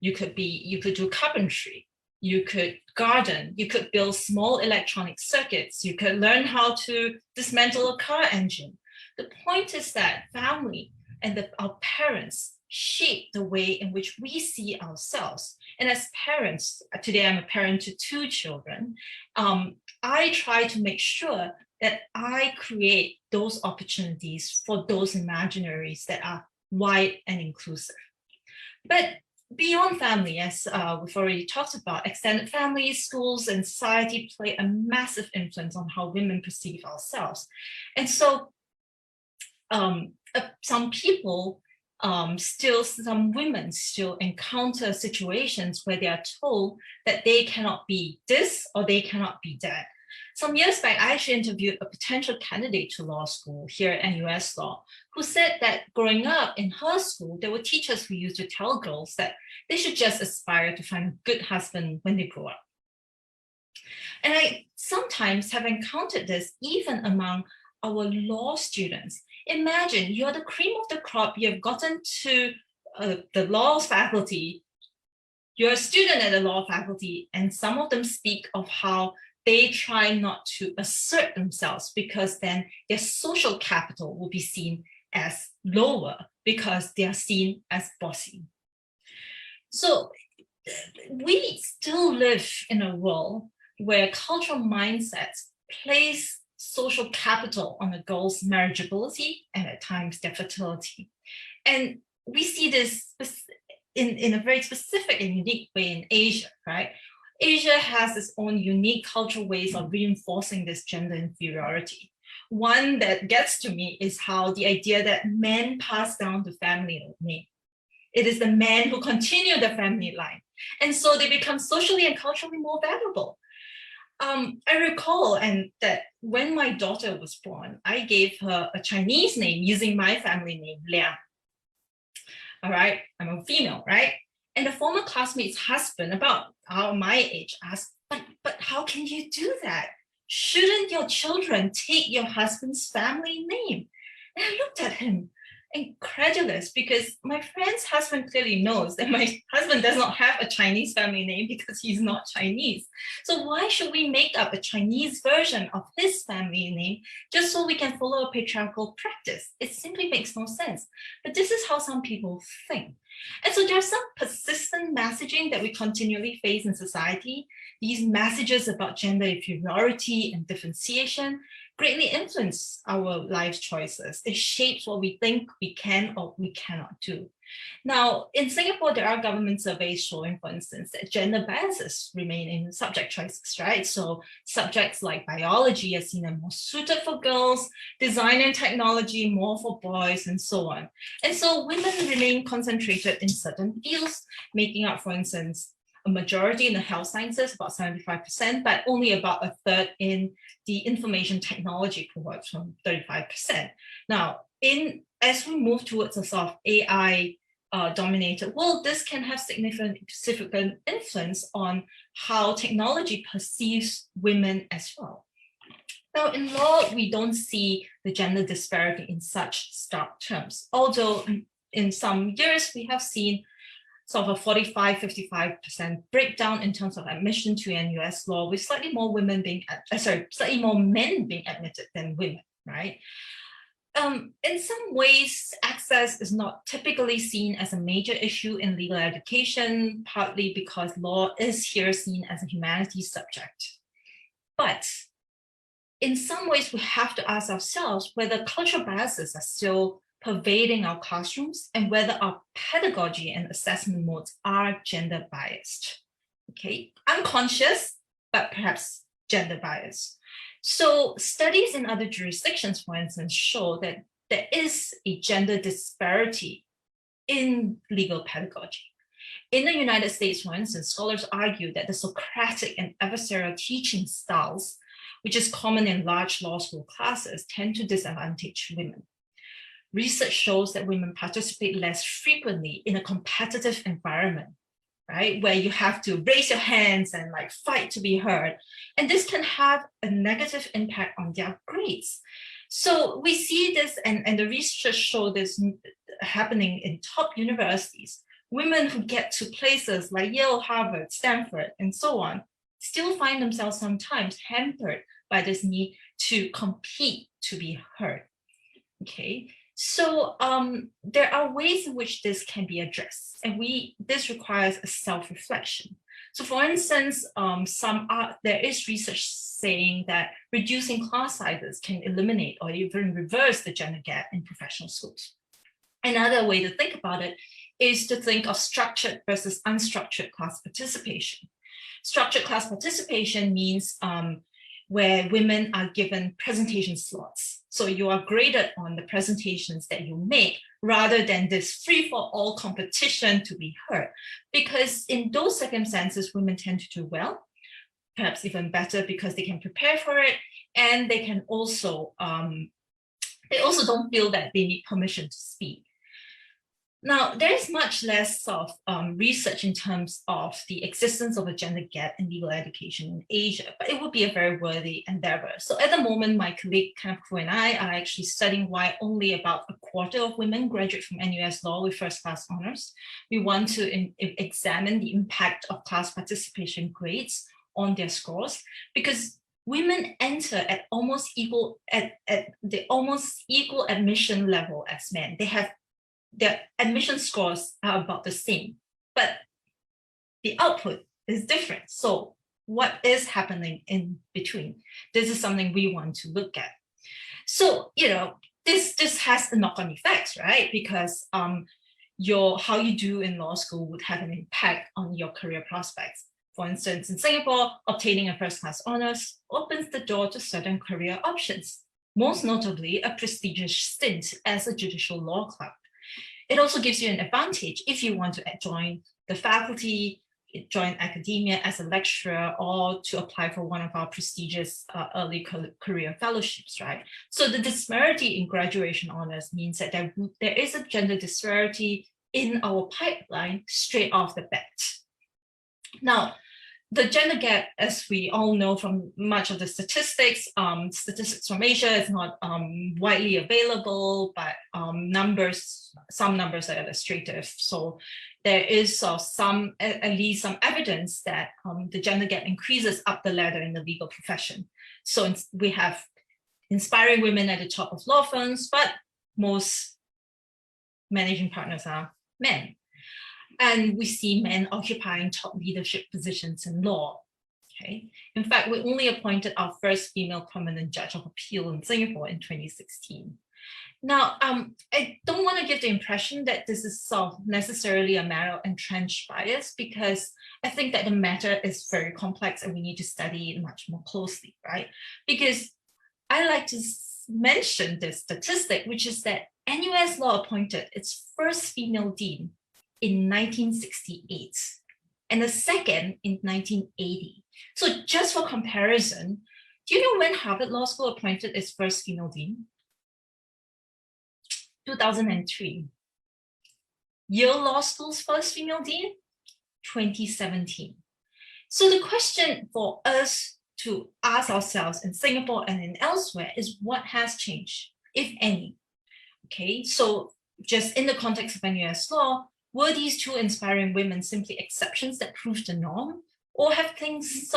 You could do carpentry, you could garden, you could build small electronic circuits, you could learn how to dismantle a car engine. The point is that family and our parents shape the way in which we see ourselves. And as parents, today I'm a parent to 2 children, I try to make sure that I create those opportunities for those imaginaries that are wide and inclusive. But beyond family, as we've already talked about, extended families, schools, and society play a massive influence on how women perceive ourselves. And so some women still encounter situations where they are told that they cannot be this or they cannot be that. Some years back, I actually interviewed a potential candidate to law school here at NUS Law, who said that growing up in her school, there were teachers who used to tell girls that they should just aspire to find a good husband when they grow up. And I sometimes have encountered this even among our law students. Imagine you're the cream of the crop, you've gotten to the law faculty, you're a student at the law faculty, and some of them speak of how they try not to assert themselves because then their social capital will be seen as lower because they are seen as bossy. So we still live in a world where cultural mindsets place social capital on a girl's marriageability and at times their fertility. And we see this in a very specific and unique way in Asia, right? Asia has its own unique cultural ways of reinforcing this gender inferiority. One that gets to me is how the idea that men pass down the family name. It is the men who continue the family line. And so they become socially and culturally more valuable. I recall that when my daughter was born, I gave her a Chinese name using my family name, Liang. All right, I'm a female, right? And a former classmate's husband, about my age, asked, but how can you do that? Shouldn't your children take your husband's family name? And I looked at him incredulous because my friend's husband clearly knows that my husband does not have a Chinese family name because he's not Chinese. So why should we make up a Chinese version of his family name just so we can follow a patriarchal practice? It simply makes no sense. But this is how some people think. And so there's some persistent messaging that we continually face in society. These messages about gender inferiority and differentiation greatly influence our life choices. It shapes what we think we can or we cannot do. Now, in Singapore, there are government surveys showing, for instance, that gender biases remain in subject choices, right? So subjects like biology are seen as more suited for girls, design and technology more for boys, and so on. And so women remain concentrated in certain fields, making up, for instance, a majority in the health sciences, about 75%, but only about a third in the information technology cohort, from 35%. Now, as we move towards a sort of AI dominated world, this can have significant influence on how technology perceives women as well. Now, in law, we don't see the gender disparity in such stark terms, although in some years we have seen sort of a 45-55% breakdown in terms of admission to NUS law, with slightly more men being admitted than women, right? In some ways, access is not typically seen as a major issue in legal education, partly because law is here seen as a humanities subject. But in some ways, we have to ask ourselves whether cultural biases are still pervading our classrooms and whether our pedagogy and assessment modes are gender biased. Okay, unconscious, but perhaps gender biased. So studies in other jurisdictions, for instance, show that there is a gender disparity in legal pedagogy. In the United States, for instance, scholars argue that the Socratic and adversarial teaching styles, which is common in large law school classes, tend to disadvantage women. Research shows that women participate less frequently in a competitive environment, right? Where you have to raise your hands and like fight to be heard. And this can have a negative impact on their grades. So we see this, and the research show this happening in top universities. Women who get to places like Yale, Harvard, Stanford, and so on, still find themselves sometimes hampered by this need to compete to be heard, okay? So there are ways in which this can be addressed, and this requires a self-reflection. So for instance, there is research saying that reducing class sizes can eliminate or even reverse the gender gap in professional schools. Another way to think about it is to think of structured versus unstructured class participation. Structured class participation means where women are given presentation slots. So you are graded on the presentations that you make rather than this free-for-all competition to be heard. Because in those circumstances, women tend to do well, perhaps even better because they can prepare for it, and they can also, they also don't feel that they need permission to speak. Now, there is much less of research in terms of the existence of a gender gap in legal education in Asia, but it would be a very worthy endeavor. So at the moment, my colleague Kampu and I are actually studying why only about a quarter of women graduate from NUS law with first-class honors. We want to examine the impact of class participation grades on their scores, because women enter at almost equal the almost equal admission level as men. Their admission scores are about the same, but the output is different. So what is happening in between? This is something we want to look at. So, you know, this has the knock-on effects, right? Because how you do in law school would have an impact on your career prospects. For instance, in Singapore, obtaining a first-class honors opens the door to certain career options, most notably a prestigious stint as a judicial law clerk. It also gives you an advantage if you want to join the faculty, join academia as a lecturer, or to apply for one of our prestigious early career fellowships, right? So the disparity in graduation honors means that there is a gender disparity in our pipeline straight off the bat. Now, the gender gap, as we all know from much of the statistics, statistics from Asia is not widely available, but some numbers are illustrative. So there is at least some evidence that the gender gap increases up the ladder in the legal profession. So we have inspiring women at the top of law firms, but most managing partners are men. And we see men occupying top leadership positions in law. Okay. In fact, we only appointed our first female permanent judge of appeal in Singapore in 2016. Now, I don't want to give the impression that this is necessarily a matter of entrenched bias, because I think that the matter is very complex and we need to study it much more closely, right? Because I like to mention this statistic, which is that NUS Law appointed its first female dean in 1968 and the second in 1980. So just for comparison, do you know when Harvard Law School appointed its first female dean? 2003. Yale Law School's first female dean? 2017. So the question for us to ask ourselves in Singapore and in elsewhere is, what has changed, if any? Okay, so just in the context of NUS law, were these two inspiring women simply exceptions that proved the norm? Or have things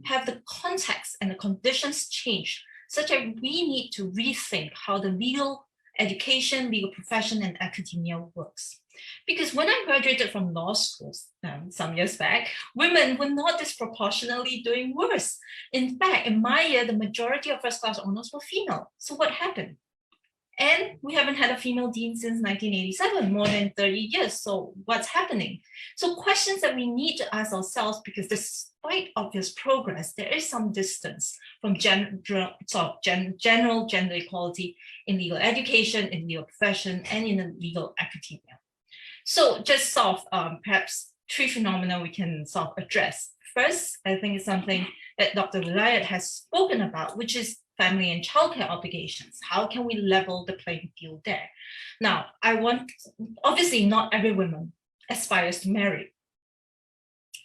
have the context and the conditions changed such that we need to rethink how the legal education, legal profession, and academia works? Because when I graduated from law schools some years back, women were not disproportionately doing worse. In fact, in my year, the majority of first-class honors were female. So what happened? And we haven't had a female dean since 1987, more than 30 years. So what's happening? So questions that we need to ask ourselves, because despite obvious progress, there is some distance from general gender equality in legal education, in legal profession, and in the legal academia. So just perhaps three phenomena we can address. First, I think it's something that Dr. Thitirat has spoken about, which is family and childcare obligations. How can we level the playing field there? Now, obviously not every woman aspires to marry,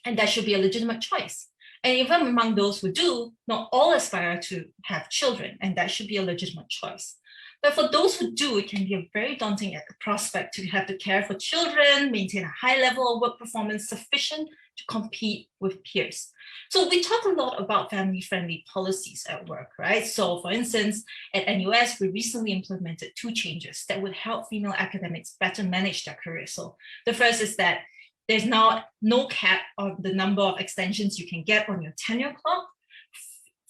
and that should be a legitimate choice. And even among those who do, not all aspire to have children, and that should be a legitimate choice. But for those who do, it can be a very daunting prospect to have to care for children, maintain a high level of work performance sufficient to compete with peers. So we talk a lot about family-friendly policies at work, right? So for instance, at NUS, we recently implemented 2 changes that would help female academics better manage their career. So the first is that there's now no cap on the number of extensions you can get on your tenure clock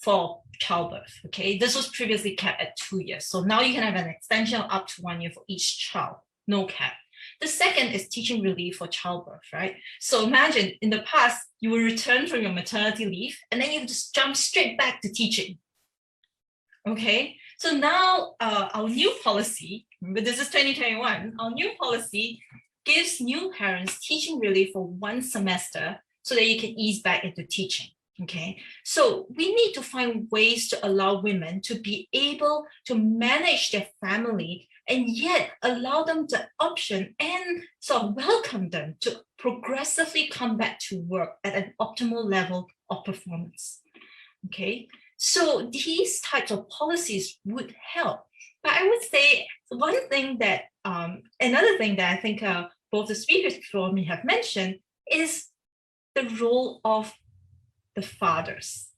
for childbirth, okay? This was previously capped at 2 years. So now you can have an extension of up to 1 year for each child, no cap. The second is teaching relief for childbirth, right? So imagine in the past, you will return from your maternity leave and then you just jump straight back to teaching, okay? So now our new policy, remember this is 2021, our new policy gives new parents teaching relief for 1 semester so that you can ease back into teaching. Okay, so we need to find ways to allow women to be able to manage their family and yet allow them the option and welcome them to progressively come back to work at an optimal level of performance. Okay, so these types of policies would help. But I would say another thing that I think both the speakers before me have mentioned is the role of the fathers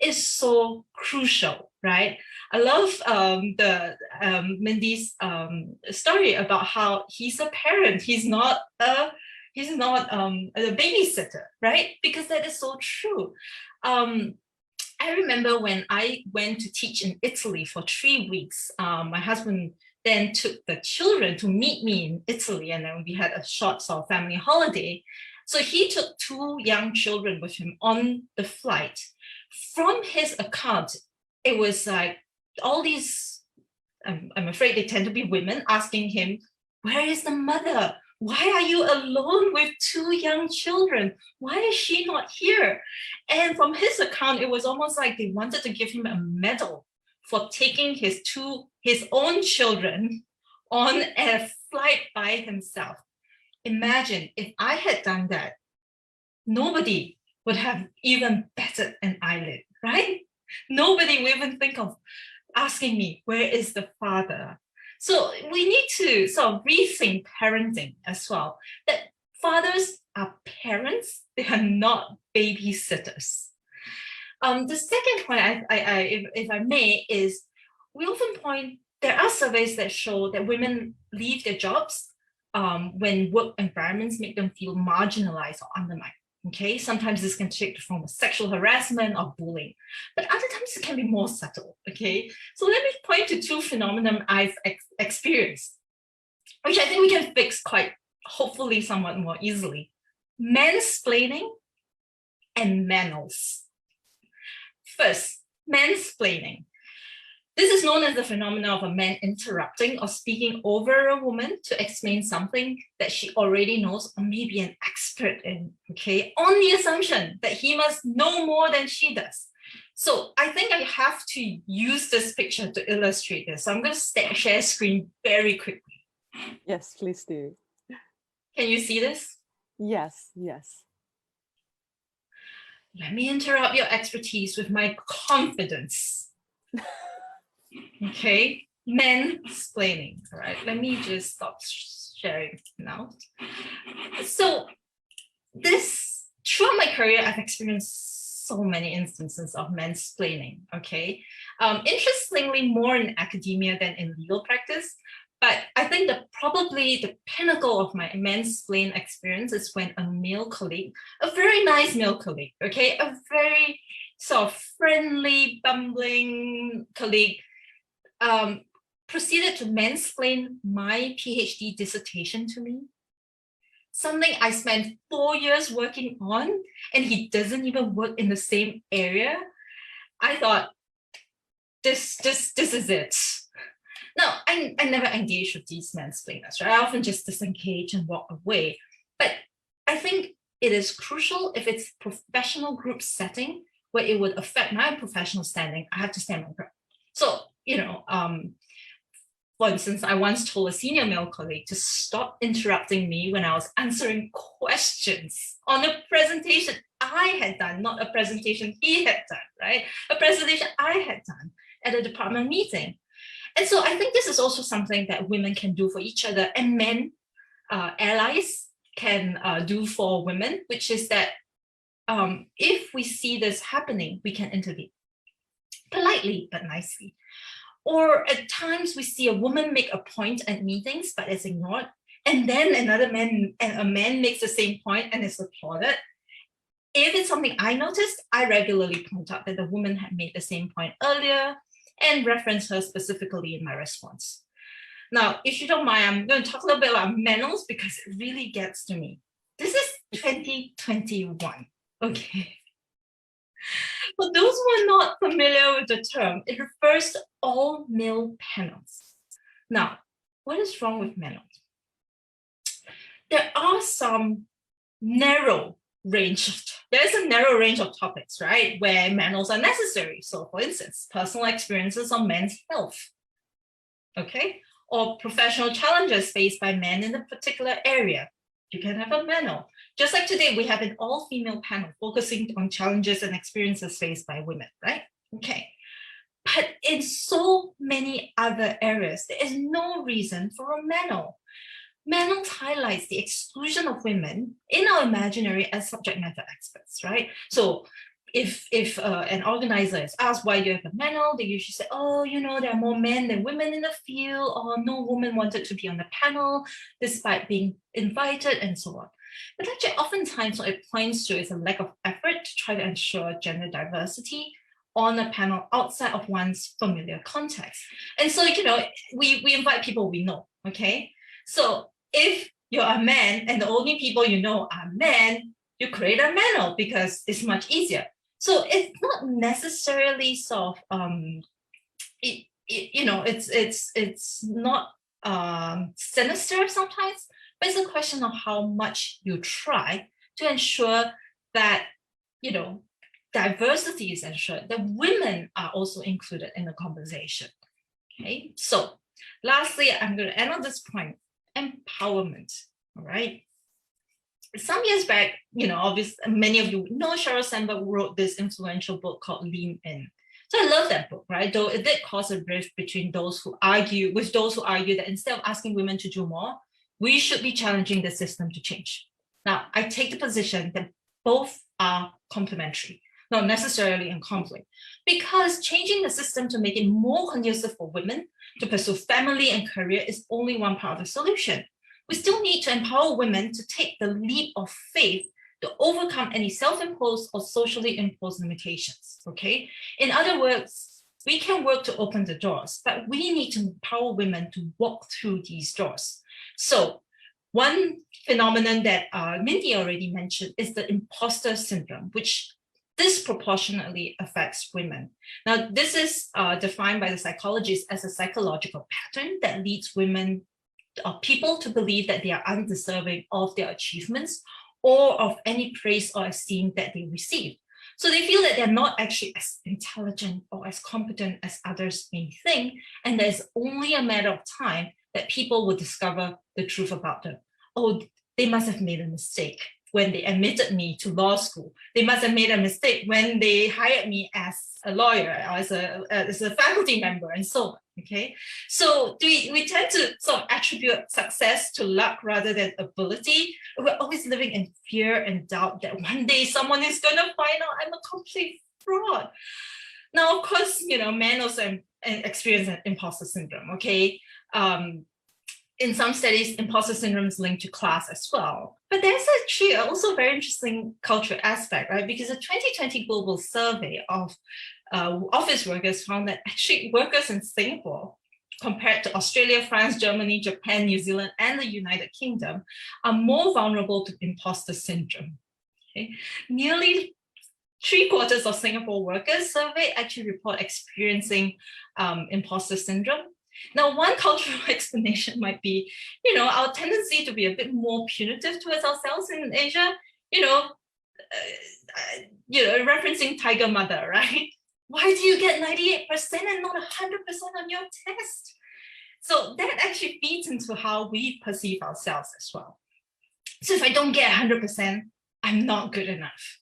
is so crucial, right? I love Mindy's story about how he's a parent. He's not a babysitter, right? Because that is so true. I remember when I went to teach in Italy for 3 weeks, my husband then took the children to meet me in Italy, and then we had a short family holiday. So he took 2 young children with him on the flight. From his account, it was like all these, I'm afraid they tend to be women, asking him, where is the mother? Why are you alone with 2 young children? Why is she not here? And from his account, it was almost like they wanted to give him a medal for taking his own children on a flight by himself. Imagine if I had done that, nobody would have even batted an eyelid, right? Nobody will even think of asking me, where is the father? So we need to sort of rethink parenting as well, that fathers are parents, they are not babysitters. The second point, if I may, is we often point, there are surveys that show that women leave their jobs when work environments make them feel marginalized or undermined. Okay, sometimes this can take the form of sexual harassment or bullying, but other times it can be more subtle. Okay, so let me point to two phenomena I've experienced, which I think we can fix quite, hopefully somewhat more easily. Mansplaining and manners. First, mansplaining. This is known as the phenomenon of a man interrupting or speaking over a woman to explain something that she already knows or maybe an expert in, okay, on the assumption that he must know more than she does. So I think I have to use this picture to illustrate this. So I'm going to share screen very quickly. Yes, please do. Can you see this? Yes, yes. Let me interrupt your expertise with my confidence. Okay, mansplaining. All right, let me just stop sharing now. So this, throughout my career, I've experienced so many instances of mansplaining. Okay, interestingly, more in academia than in legal practice. But I think that probably the pinnacle of my mansplain experience is when a male colleague, a very nice male colleague, okay, a very sort of friendly, bumbling colleague, proceeded to mansplain my PhD dissertation to me. Something I spent 4 years working on, and he doesn't even work in the same area. I thought, this is it. Now, I never engage with these mansplainers, right? I often just disengage and walk away. But I think it is crucial if it's professional group setting where it would affect my professional standing, I have to stand my ground. So, you know, for instance, I once told a senior male colleague to stop interrupting me when I was answering questions on a presentation I had done, not a presentation he had done, right? A presentation I had done at a department meeting. And so I think this is also something that women can do for each other, and men, allies, can do for women, which is that if we see this happening, we can intervene politely but nicely. Or at times we see a woman make a point at meetings but it's ignored, and then a man makes the same point and it's applauded. If it's something I noticed, I regularly point out that the woman had made the same point earlier and reference her specifically in my response. Now, if you don't mind, I'm going to talk a little bit about manners because it really gets to me. This is 2021, okay? For those who are not familiar with the term, it refers to all male panels. Now, what is wrong with panels? There are some narrow range, there's a narrow range of topics, right, where panels are necessary. So for instance, personal experiences on men's health, okay? Or professional challenges faced by men in a particular area. You can have a panel. Just like today, we have an all-female panel focusing on challenges and experiences faced by women, right? Okay. But in so many other areas, there is no reason for a panel. Panels highlights the exclusion of women in our imaginary as subject matter experts, right? So if an organizer is asked why do you have a panel, they usually say, oh, you know, there are more men than women in the field, or no woman wanted to be on the panel despite being invited, and so on. But actually, oftentimes what it points to is a lack of effort to try to ensure gender diversity on a panel outside of one's familiar context. And so, you know, we invite people we know, okay? So if you're a man and the only people you know are men, you create a panel because it's much easier. So it's not necessarily sort of, you know, it's not sinister sometimes, but it's a question of how much you try to ensure that, you know, diversity is ensured, that women are also included in the conversation. Okay, so lastly, I'm going to end on this point: empowerment. All right. some years back, obviously many of you know Sheryl Sandberg wrote this influential book called Lean In. So I love that book, right? Though it did cause a rift between those who argue that instead of asking women to do more, we should be challenging the system to change. Now, I take the position that both are complementary, not necessarily in conflict, because changing the system to make it more conducive for women to pursue family and career is only one part of the solution. We still need to empower women to take the leap of faith to overcome any self-imposed or socially imposed limitations, okay? In other words, we can work to open the doors, but we need to empower women to walk through these doors. So one phenomenon that Mindy already mentioned is the imposter syndrome, which disproportionately affects women. Now, this is defined by the psychologists as a psychological pattern that leads women or people to believe that they are undeserving of their achievements or of any praise or esteem that they receive. So they feel that they're not actually as intelligent or as competent as others may think, and there's only a matter of time that people will discover the truth about them. Oh, they must have made a mistake when they admitted me to law school. They must have made a mistake when they hired me as a lawyer or as a faculty member and so on, okay? So we tend to sort of attribute success to luck rather than ability. We're always living in fear and doubt that one day someone is gonna find out I'm a complete fraud. Now, of course, men also experience an imposter syndrome, okay? In some studies, imposter syndrome is linked to class as well. But there's actually also a very interesting cultural aspect, right? Because a 2020 global survey of office workers found that actually workers in Singapore, compared to Australia, France, Germany, Japan, New Zealand, and the United Kingdom, are more vulnerable to imposter syndrome. Okay? Nearly 3/4 of Singapore workers surveyed actually report experiencing imposter syndrome. Now, one cultural explanation might be, our tendency to be a bit more punitive towards ourselves in Asia, referencing Tiger Mother, right? Why do you get 98% and not 100% on your test? So that actually feeds into how we perceive ourselves as well. So if I don't get 100%, I'm not good enough.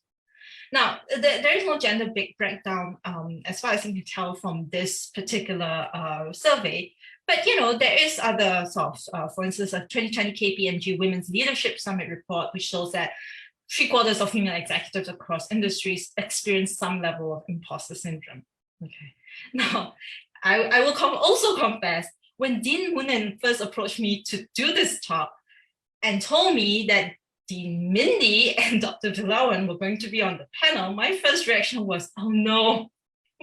Now, there is no gender breakdown as far as I can tell from this particular survey, but there is other sort of, for instance, a 2020 KPMG Women's Leadership Summit report, which shows that 3/4 of female executives across industries experience some level of imposter syndrome. Okay. Now, I will also confess, when Dean Moonen first approached me to do this talk and told me that Dean Mindy and Dr. Vilawan were going to be on the panel, my first reaction was, oh no,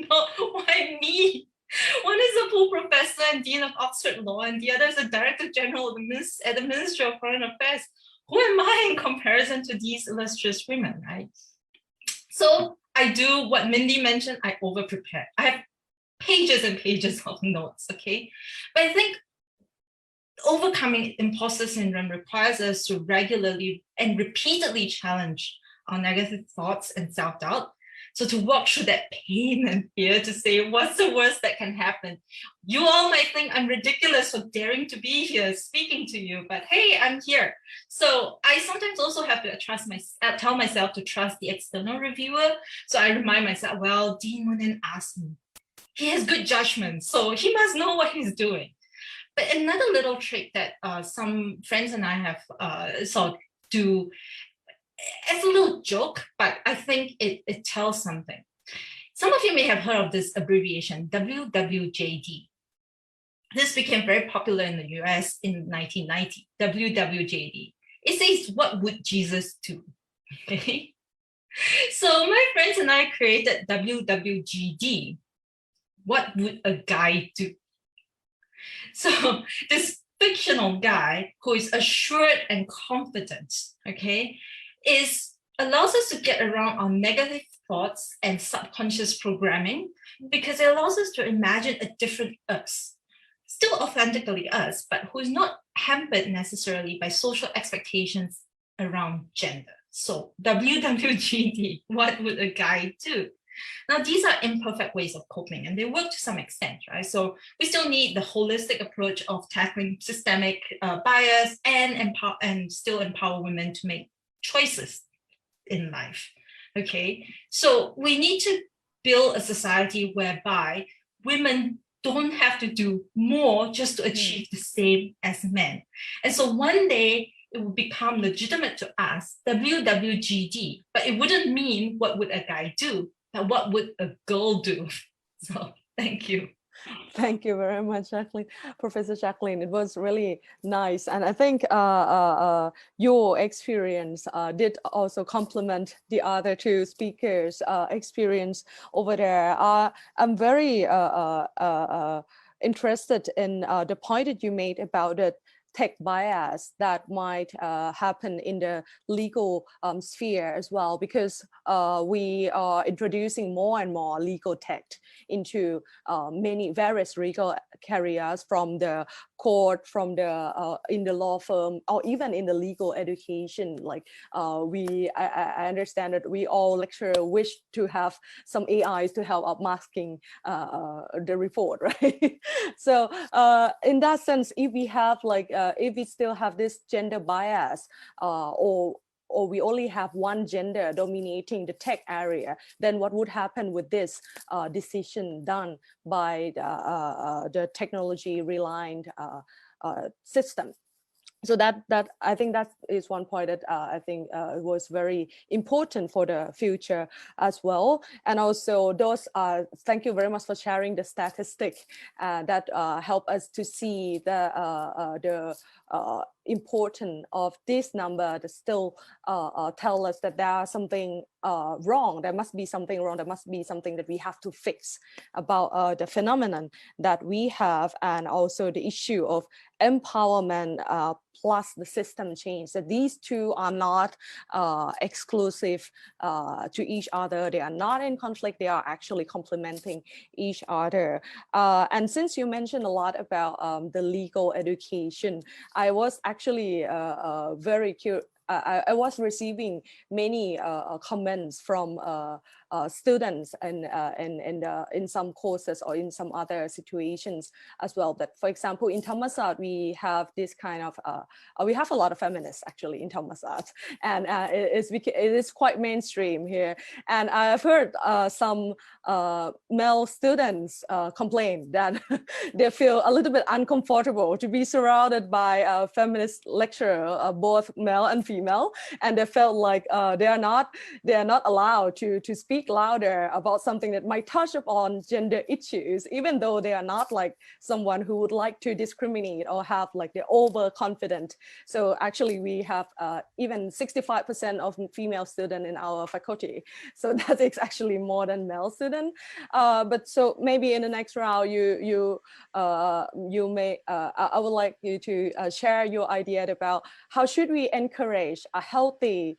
why me? One is a full professor and Dean of Oxford Law, and the other is a Director General at the Ministry of Foreign Affairs. Who am I in comparison to these illustrious women, right? So I do what Mindy mentioned, I over-prepare. I have pages and pages of notes, okay? But I think overcoming imposter syndrome requires us to regularly and repeatedly challenge our negative thoughts and self-doubt. So to walk through that pain and fear to say, what's the worst that can happen? You all might think I'm ridiculous for daring to be here speaking to you, but hey, I'm here. So I sometimes also have to tell myself to trust the external reviewer. So I remind myself, well, Dean Moonen asked me. He has good judgment, so he must know what he's doing. But another little trick that some friends and I have sort of do, as a little joke, but I think it tells something. Some of you may have heard of this abbreviation, WWJD. This became very popular in the US in 1990, WWJD. It says, what would Jesus do? Okay. So my friends and I created WWGD. What would a guy do? So this fictional guy who is assured and confident, okay, allows us to get around our negative thoughts and subconscious programming, because it allows us to imagine a different us, still authentically us, but who is not hampered necessarily by social expectations around gender. So WWGD, what would a guy do? Now, these are imperfect ways of coping, and they work to some extent, right? So we still need the holistic approach of tackling systemic bias and still empower women to make choices in life. Okay, so we need to build a society whereby women don't have to do more just to achieve the same as men. And so one day it will become legitimate to ask WWGD, but it wouldn't mean what would a guy do, but what would a girl do? So thank you. Thank you very much, Jaclyn. Professor Jaclyn. It was really nice. And I think your experience did also complement the other two speakers' experience over there. I'm very interested in the point that you made about the tech bias that might happen in the legal sphere as well, because we are introducing more and more legal tech into many various legal careers, from the court, from the in the law firm, or even in the legal education. Like I understand that we all lecturer wish to have some AIs to help up masking the report, right? So in that sense, if we have like if we still have this gender bias, or we only have one gender dominating the tech area, then what would happen with this decision done by the technology reliant system? So that I think that is one point that I think was very important for the future as well. And also those thank you very much for sharing the statistic that help us to see the importance of this number that still tell us that there is something wrong. There must be something wrong. There must be something that we have to fix about the phenomenon that we have, and also the issue of empowerment plus the system change. That these two are not exclusive to each other. They are not in conflict. They are actually complementing each other. And since you mentioned a lot about the legal education, I was actually very curious. I was receiving many comments from students and in some courses or in some other situations as well. That, for example, in Thammasat, we have this kind of, we have a lot of feminists actually in Thammasat, and it is quite mainstream here. And I've heard some male students complain that they feel a little bit uncomfortable to be surrounded by a feminist lecturer, both male and female, and they felt like they are not allowed to speak louder about something that might touch upon gender issues, even though they are not like someone who would like to discriminate or have like the overconfident. So actually we have even 65% of female students in our faculty. So that is actually more than male students. But so maybe in the next round, you may, I would like you to share your idea about how should we encourage a healthy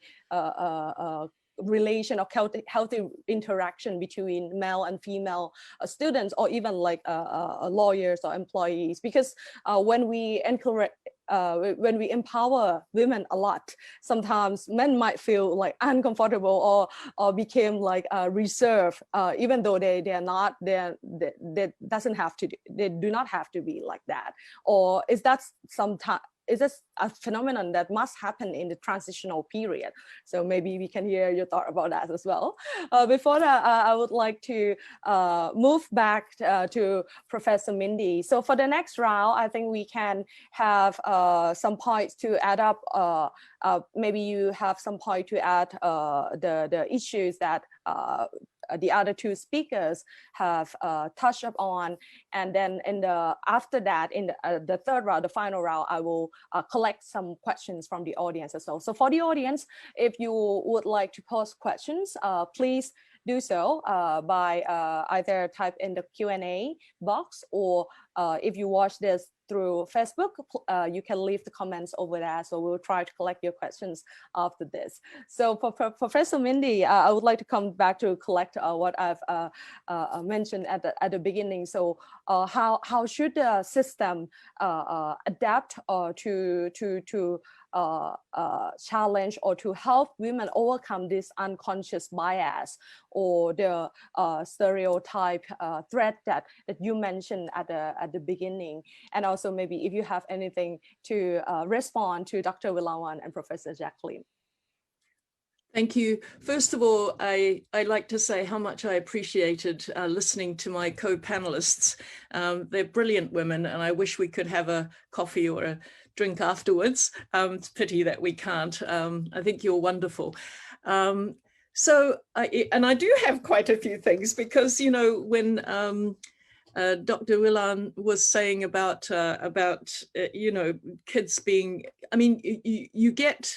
relation or healthy interaction between male and female students, or even like lawyers or employees. Because when we encourage, when we empower women a lot, sometimes men might feel like uncomfortable or became like reserved, even though they doesn't have to, they do not have to be like that. Or is that sometimes, is this a phenomenon that must happen in the transitional period? So maybe we can hear your thought about that as well. Before that, I would like to move back to Professor Mindy. So for the next round, I think we can have some points to add up. Maybe you have some point to add the issues that the other two speakers have touched upon, and then after that, in the third round, the final round, I will collect some questions from the audience as well. So for the audience, if you would like to pose questions, please do so by either type in the Q&A box, or if you watch this through Facebook, you can leave the comments over there. So we'll try to collect your questions after this. So for Professor Mindy, I would like to come back to collect what I've mentioned at the beginning. So how should the system adapt to challenge or to help women overcome this unconscious bias or the stereotype threat that you mentioned at the beginning? And also maybe if you have anything to respond to Dr. Vilawan and Professor Jaclyn. Thank you. First of all, I like to say how much I appreciated listening to my co-panelists. They're brilliant women, and I wish we could have a coffee or a drink afterwards. It's a pity that we can't. I think you're wonderful. And I do have quite a few things, because, you know, when Dr. Vilawan was saying about you know, kids being, I mean, you get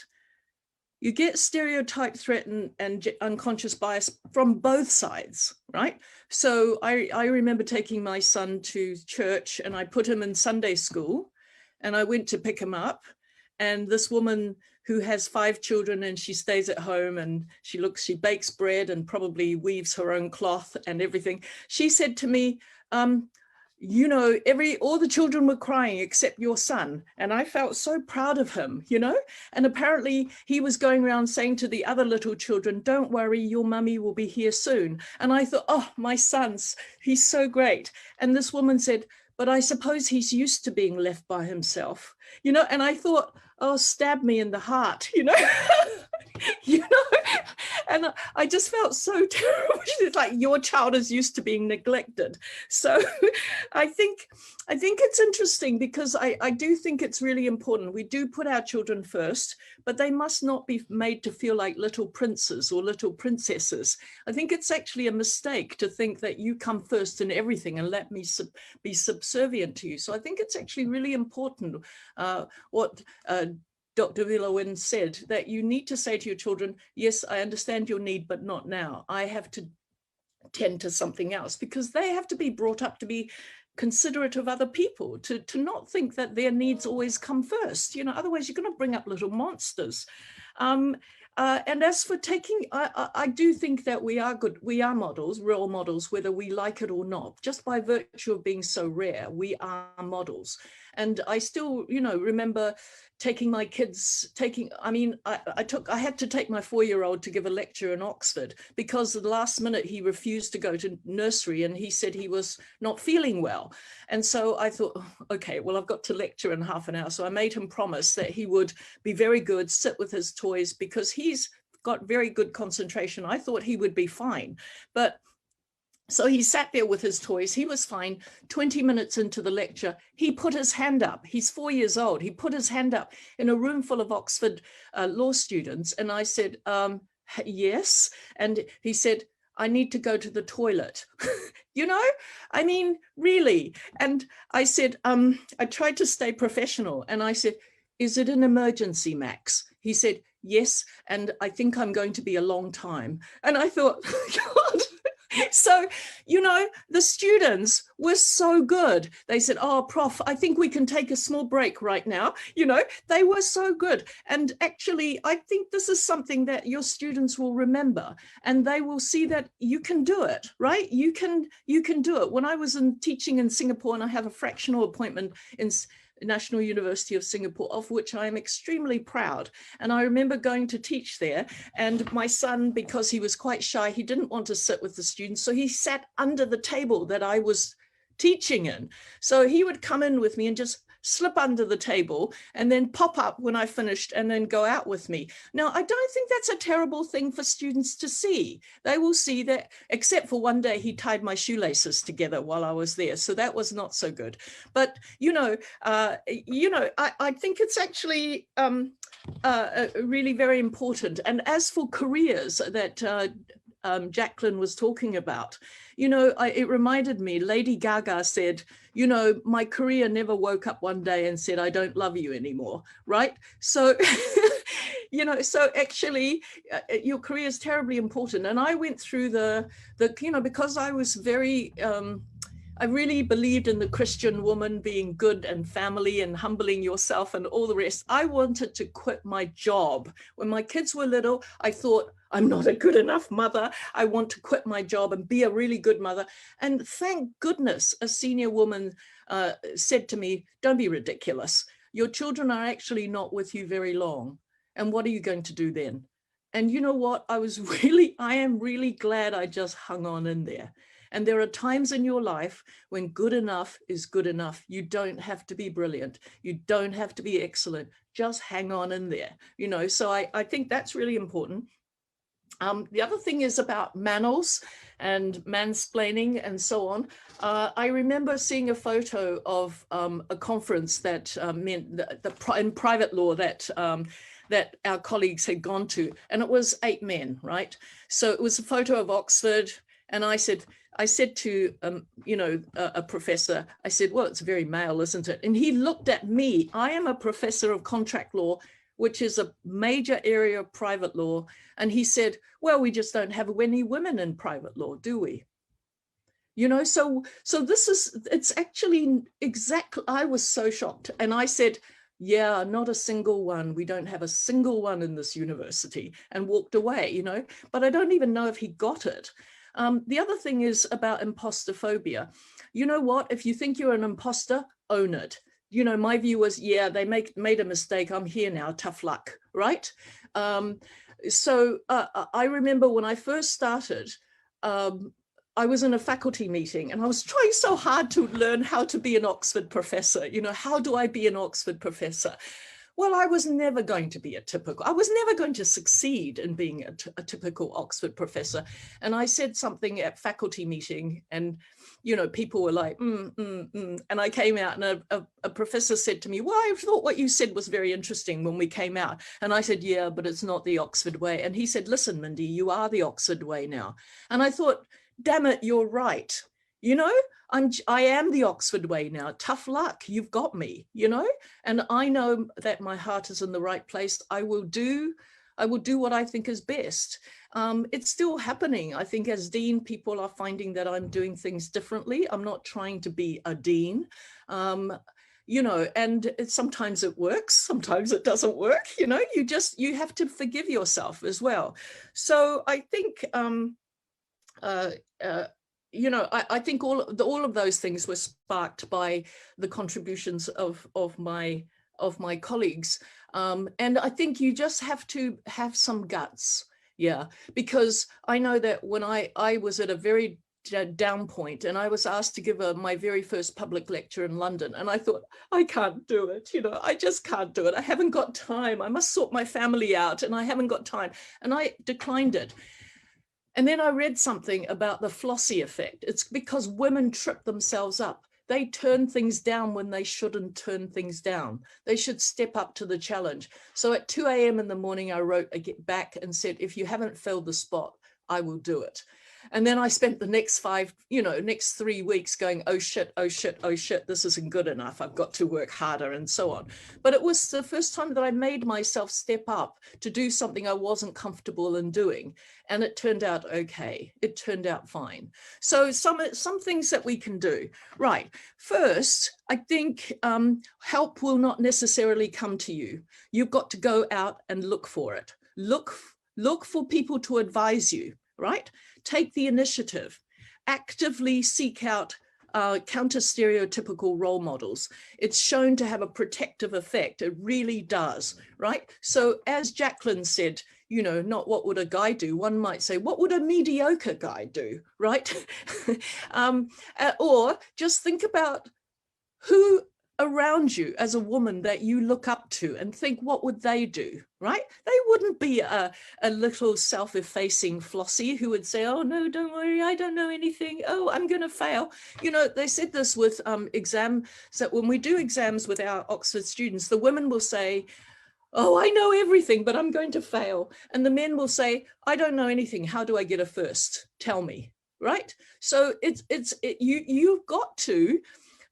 stereotype, threat, and unconscious bias from both sides, right? So I remember taking my son to church, and I put him in Sunday school, and I went to pick him up, and this woman who has 5 children, and she stays at home, and she bakes bread and probably weaves her own cloth and everything. She said to me, you know, all the children were crying except your son. And I felt so proud of him, you know, and apparently he was going around saying to the other little children, don't worry, your mummy will be here soon. And I thought, oh, my son's, he's so great. And this woman said, but I suppose he's used to being left by himself, you know. And I thought, oh, stab me in the heart, you know. You know, and I just felt so terrible. It's like, your child is used to being neglected. So I think it's interesting, because I do think it's really important. We do put our children first, but they must not be made to feel like little princes or little princesses. I think it's actually a mistake to think that you come first in everything and let me be subservient to you. So I think it's actually really important what Dr. Vilawan said, that you need to say to your children, yes, I understand your need, but not now. I have to tend to something else, because they have to be brought up to be considerate of other people, to not think that their needs always come first. You know, otherwise you're going to bring up little monsters. And as for taking, I do think that we are models, role models, whether we like it or not. Just by virtue of being so rare, we are models. And I still, you know, remember taking my kids, I had to take my 4-year-old to give a lecture in Oxford, because the last minute he refused to go to nursery, and he said he was not feeling well. And so I thought, okay, well, I've got to lecture in half an hour. So I made him promise that he would be very good, sit with his toys, because he's got very good concentration. I thought he would be fine, but so he sat there with his toys. He was fine. 20 minutes into the lecture, he put his hand up. He's 4 years old. He put his hand up in a room full of Oxford law students. And I said, yes. And he said, I need to go to the toilet. You know, I mean, really. And I said, I tried to stay professional. And I said, is it an emergency, Max? He said, yes. And I think I'm going to be a long time. And I thought, God. So, you know, the students were so good. They said, oh, Prof, I think we can take a small break right now. You know, they were so good. And actually, I think this is something that your students will remember, and they will see that you can do it, right? You can do it. When I was teaching in Singapore, and I have a fractional appointment in National University of Singapore, of which I am extremely proud. And I remember going to teach there, and my son, because he was quite shy, he didn't want to sit with the students. So he sat under the table that I was teaching in. So he would come in with me and just slip under the table and then pop up when I finished and then go out with me. Now, I don't think that's a terrible thing for students to see. They will see that, except for one day he tied my shoelaces together while I was there. So that was not so good. But, I think it's actually really very important. And as for careers that Jaclyn was talking about, it reminded me, Lady Gaga said, my career never woke up one day and said, I don't love you anymore, right? So, so actually your career is terribly important. And I went through because I was very, I really believed in the Christian woman being good and family and humbling yourself and all the rest. I wanted to quit my job. When my kids were little, I thought, I'm not a good enough mother. I want to quit my job and be a really good mother. And thank goodness a senior woman said to me, don't be ridiculous. Your children are actually not with you very long. And what are you going to do then? And you know what? I am really glad I just hung on in there. And there are times in your life when good enough is good enough. You don't have to be brilliant. You don't have to be excellent. Just hang on in there, So I think that's really important. The other thing is about manners and mansplaining and so on. I remember seeing a photo of a conference that meant in private law that that our colleagues had gone to, and it was 8 men, right? So it was a photo of Oxford, and I said to a professor, I said, well, it's very male, isn't it? And he looked at me. I am a professor of contract law, which is a major area of private law. And he said, well, we just don't have any women in private law, do we? You know, so it's actually exactly, I was so shocked. And I said, yeah, not a single one. We don't have a single one in this university, and walked away, you know, but I don't even know if he got it. The other thing is about imposter phobia. You know what? If you think you're an imposter, own it. You know, my view was, yeah, they made a mistake. I'm here now, tough luck, right? So I remember when I first started, I was in a faculty meeting and I was trying so hard to learn how to be an Oxford professor. You know, how do I be an Oxford professor? Well, I was never going to be I was never going to succeed in being a typical Oxford professor. And I said something at faculty meeting, and, you know, people were like, And I came out, and a professor said to me, well, I thought what you said was very interesting when we came out. And I said, yeah, but it's not the Oxford way. And he said, listen, Mindy, you are the Oxford way now. And I thought, damn it, you're right. You know, I am the Oxford way now. Tough luck, you've got me, you know, and I know that my heart is in the right place. I will do what I think is best. It's still happening. I think as dean, people are finding that I'm doing things differently. I'm not trying to be a dean. You know, and sometimes it works, sometimes it doesn't work. You know, you have to forgive yourself as well. So I think, you know, I think all of those things were sparked by the contributions of my colleagues, and I think you just have to have some guts, yeah, because I know that when I was at a very down point, and I was asked to give my very first public lecture in London, and I thought, I can't do it, you know, I just can't do it. I haven't got time. I must sort my family out, and I haven't got time, and I declined it. And then I read something about the Flossie effect. It's because women trip themselves up. They turn things down when they shouldn't turn things down. They should step up to the challenge. So at 2 a.m. in the morning, I wrote back and said, if you haven't filled the spot, I will do it. And then I spent the next 3 weeks going, oh shit, oh shit, oh shit, this isn't good enough. I've got to work harder and so on. But it was the first time that I made myself step up to do something I wasn't comfortable in doing. And it turned out okay. It turned out fine. So some things that we can do. Right. First, I think help will not necessarily come to you. You've got to go out and look for it. Look for people to advise you, right? Take the initiative, actively seek out counter-stereotypical role models. It's shown to have a protective effect. It really does, right? So as Jaclyn said, you know, not what would a guy do? One might say, what would a mediocre guy do, right? Or just think about who around you as a woman that you look up to and think, what would they do, right? They wouldn't be a little self-effacing Flossie who would say, oh no, don't worry, I don't know anything, oh, I'm gonna fail. You know, they said this with exams, that when we do exams with our Oxford students, the women will say, oh, I know everything, but I'm going to fail. And the men will say, I don't know anything, how do I get a first? Tell me, right? So you've got to,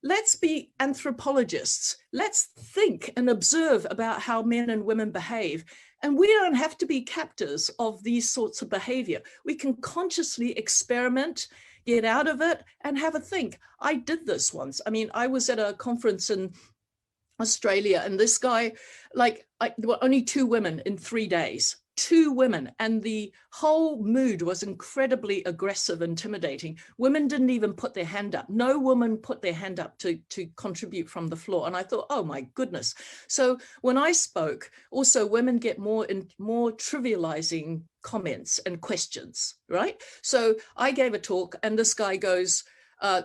let's be anthropologists. Let's think and observe about how men and women behave. And we don't have to be captors of these sorts of behavior. We can consciously experiment, get out of it, and have a think. I did this once. I mean, I was at a conference in Australia, and this guy, there were only 2 women in 3 days. 2 women, and the whole mood was incredibly aggressive, intimidating. Women didn't even put their hand up. No woman put their hand up to contribute from the floor. And I thought, oh my goodness. So when I spoke, also women get more trivializing comments and questions, right? So I gave a talk, and this guy goes,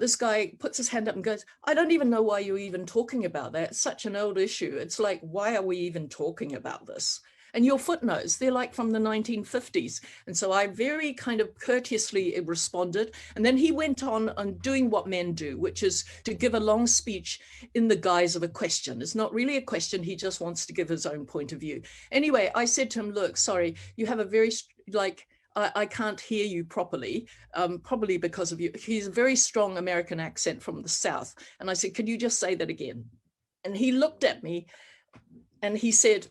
this guy puts his hand up and goes, I don't even know why you're even talking about that. It's such an old issue. It's like, why are we even talking about this? And your footnotes, they're like from the 1950s. And so I very kind of courteously responded. And then he went on doing what men do, which is to give a long speech in the guise of a question. It's not really a question. He just wants to give his own point of view. Anyway, I said to him, look, sorry, you have a very, like, I can't hear you properly, probably because of you. He's a very strong American accent from the South. And I said, could you just say that again? And he looked at me and he said,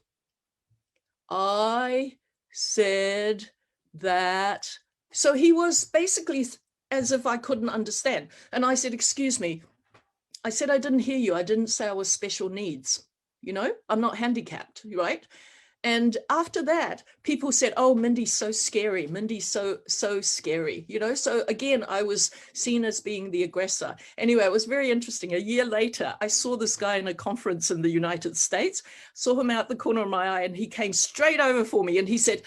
I said that. So he was basically as if I couldn't understand. And I said, excuse me. I said, I didn't hear you. I didn't say I was special needs. You know, I'm not handicapped, right? And after that, people said, oh, Mindy's so scary. Mindy's so scary, you know? So again, I was seen as being the aggressor. Anyway, it was very interesting. A year later, I saw this guy in a conference in the United States, saw him out the corner of my eye, and he came straight over for me and he said,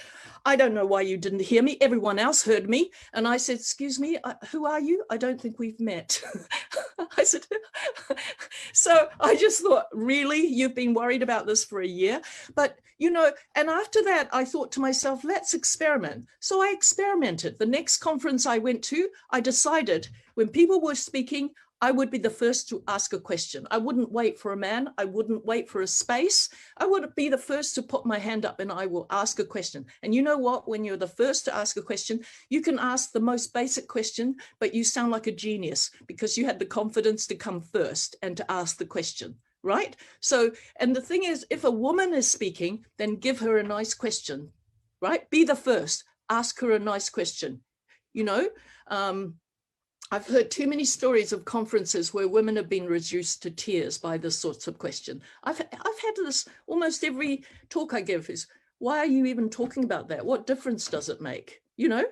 I don't know why you didn't hear me. Everyone else heard me. And I said, excuse me, who are you? I don't think we've met. I said, so I just thought, really, you've been worried about this for a year? But, you know, and after that, I thought to myself, let's experiment. So I experimented. The next conference I went to, I decided when people were speaking, I would be the first to ask a question. I wouldn't wait for a man. I wouldn't wait for a space. I would be the first to put my hand up and I will ask a question. And you know what? When you're the first to ask a question, you can ask the most basic question, but you sound like a genius because you had the confidence to come first and to ask the question, right? So, and the thing is, if a woman is speaking, then give her a nice question, right? Be the first. Ask her a nice question, you know? I've heard too many stories of conferences where women have been reduced to tears by this sorts of question. I've had this almost every talk I give is, why are you even talking about that? What difference does it make? You know,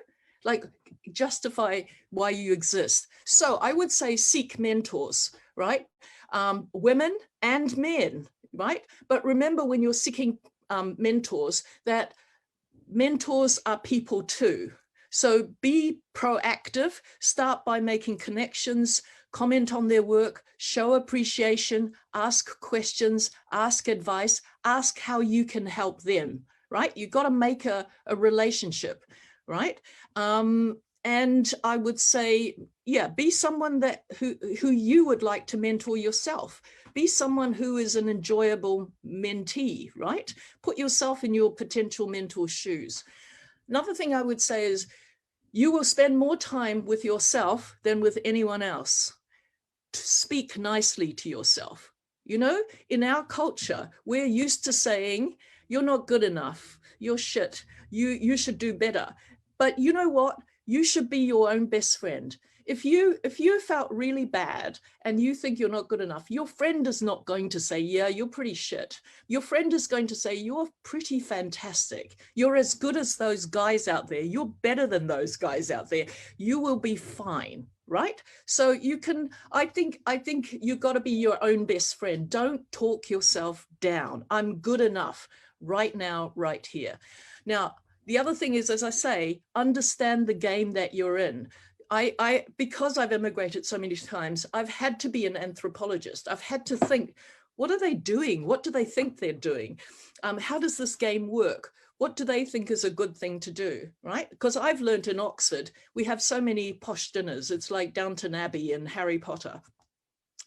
like justify why you exist. So I would say seek mentors, right? Women and men, right? But remember when you're seeking mentors, that mentors are people too. So be proactive, start by making connections, comment on their work, show appreciation, ask questions, ask advice, ask how you can help them, right? You've got to make a relationship, right? And I would say, yeah, be someone that who you would like to mentor yourself. Be someone who is an enjoyable mentee, right? Put yourself in your potential mentor's shoes. Another thing I would say is you will spend more time with yourself than with anyone else. Speak nicely to yourself. You know, in our culture, we're used to saying, you're not good enough, you're shit, you should do better. But you know what? You should be your own best friend. If you felt really bad and you think you're not good enough, your friend is not going to say, yeah, you're pretty shit. Your friend is going to say, you're pretty fantastic. You're as good as those guys out there. You're better than those guys out there. You will be fine, right? So you can, I think you've got to be your own best friend. Don't talk yourself down. I'm good enough right now, right here. Now, the other thing is, as I say, understand the game that you're in. Because I've immigrated so many times, I've had to be an anthropologist. I've had to think, what are they doing? What do they think they're doing? How does this game work? What do they think is a good thing to do, right? Because I've learned in Oxford, we have so many posh dinners. It's like Downton Abbey and Harry Potter.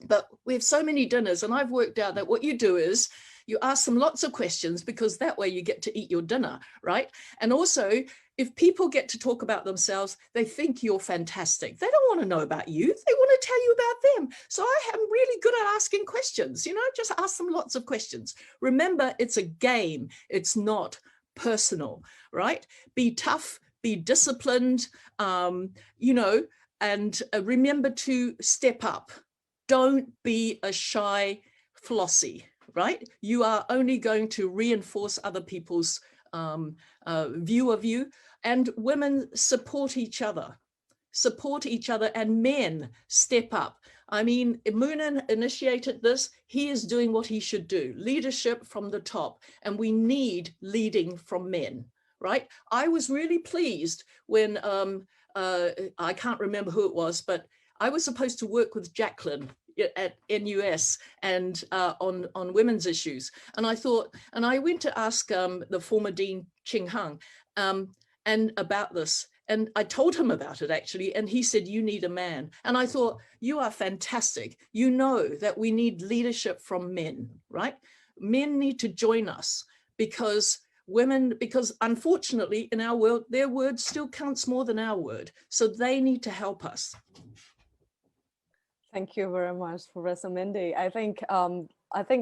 But we have so many dinners, and I've worked out that what you do is you ask them lots of questions because that way you get to eat your dinner, right? And also, if people get to talk about themselves, they think you're fantastic. They don't want to know about you. They want to tell you about them. So I am really good at asking questions, you know, just ask them lots of questions. Remember, it's a game. It's not personal, right? Be tough, be disciplined, you know, and remember to step up. Don't be a shy flossie, right? You are only going to reinforce other people's view of you. And women support each other, and men step up. I mean, Moonen initiated this. He is doing what he should do, leadership from the top. And we need leading from men, right? I was really pleased when, I can't remember who it was, but I was supposed to work with Jaclyn at NUS and on women's issues. And I thought, and I went to ask the former Dean Ching Hung and about this. And I told him about it actually, and he said, you need a man. And I thought, you are fantastic. You know that we need leadership from men, right? Men need to join us because unfortunately in our world, their word still counts more than our word. So they need to help us. Thank you very much, Professor Mindy. I think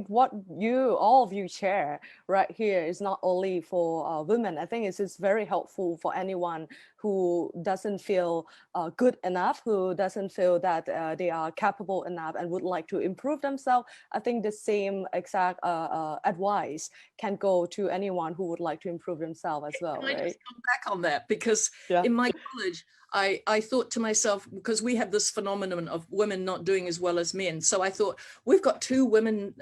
what all of you share right here is not only for women. I think it's just very helpful for anyone who doesn't feel good enough, who doesn't feel that they are capable enough and would like to improve themselves. I think the same exact advice can go to anyone who would like to improve themselves as well. Can I right? just come back on that? Because in my college, I thought to myself, because we have this phenomenon of women not doing as well as men. So I thought, we've got 2 women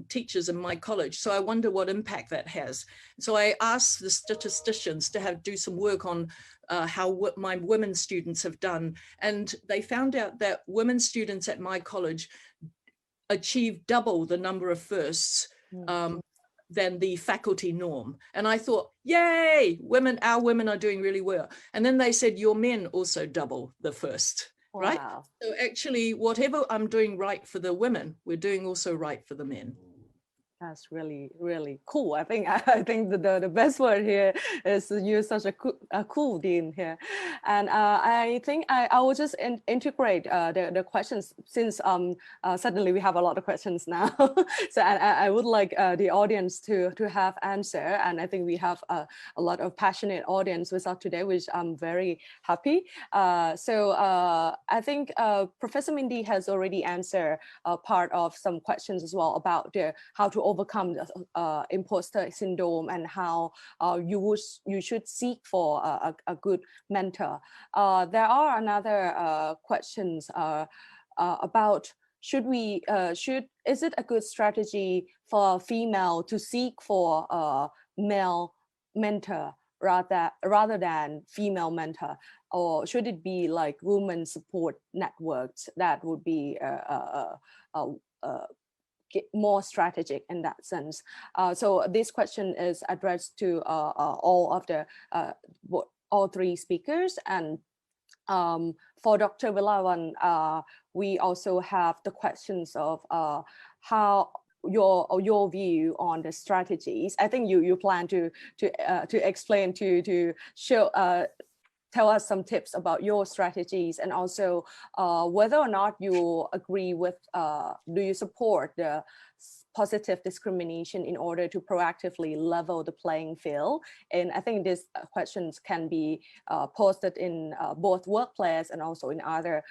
teachers in my college. So I wonder what impact that has. So I asked the statisticians to do some work on how my women students have done. And they found out that women students at my college achieved double the number of firsts than the faculty norm. And I thought, yay, our women are doing really well. And then they said, your men also double the first, right? So actually, whatever I'm doing right for the women, we're doing also right for the men. That's really, really cool. I think the best word here is to use such a cool dean here. And I think I will just integrate the questions since suddenly we have a lot of questions now. So I would like the audience to have answer. And I think we have a lot of passionate audience with us today, which I'm very happy. So I think Professor Mindy has already answered part of some questions as well about how to overcome the imposter syndrome and how you should seek for a good mentor. There are another questions about is it a good strategy for a female to seek for a male mentor rather than female mentor, or should it be like women support networks that would be more strategic in that sense? So this question is addressed to all 3 speakers. And for Dr. Vilawan, we also have the questions of how your view on the strategies. I think you plan to explain to show tell us some tips about your strategies, and also whether or not you agree with, do you support the positive discrimination in order to proactively level the playing field? And I think these questions can be posted in both workplace and also in other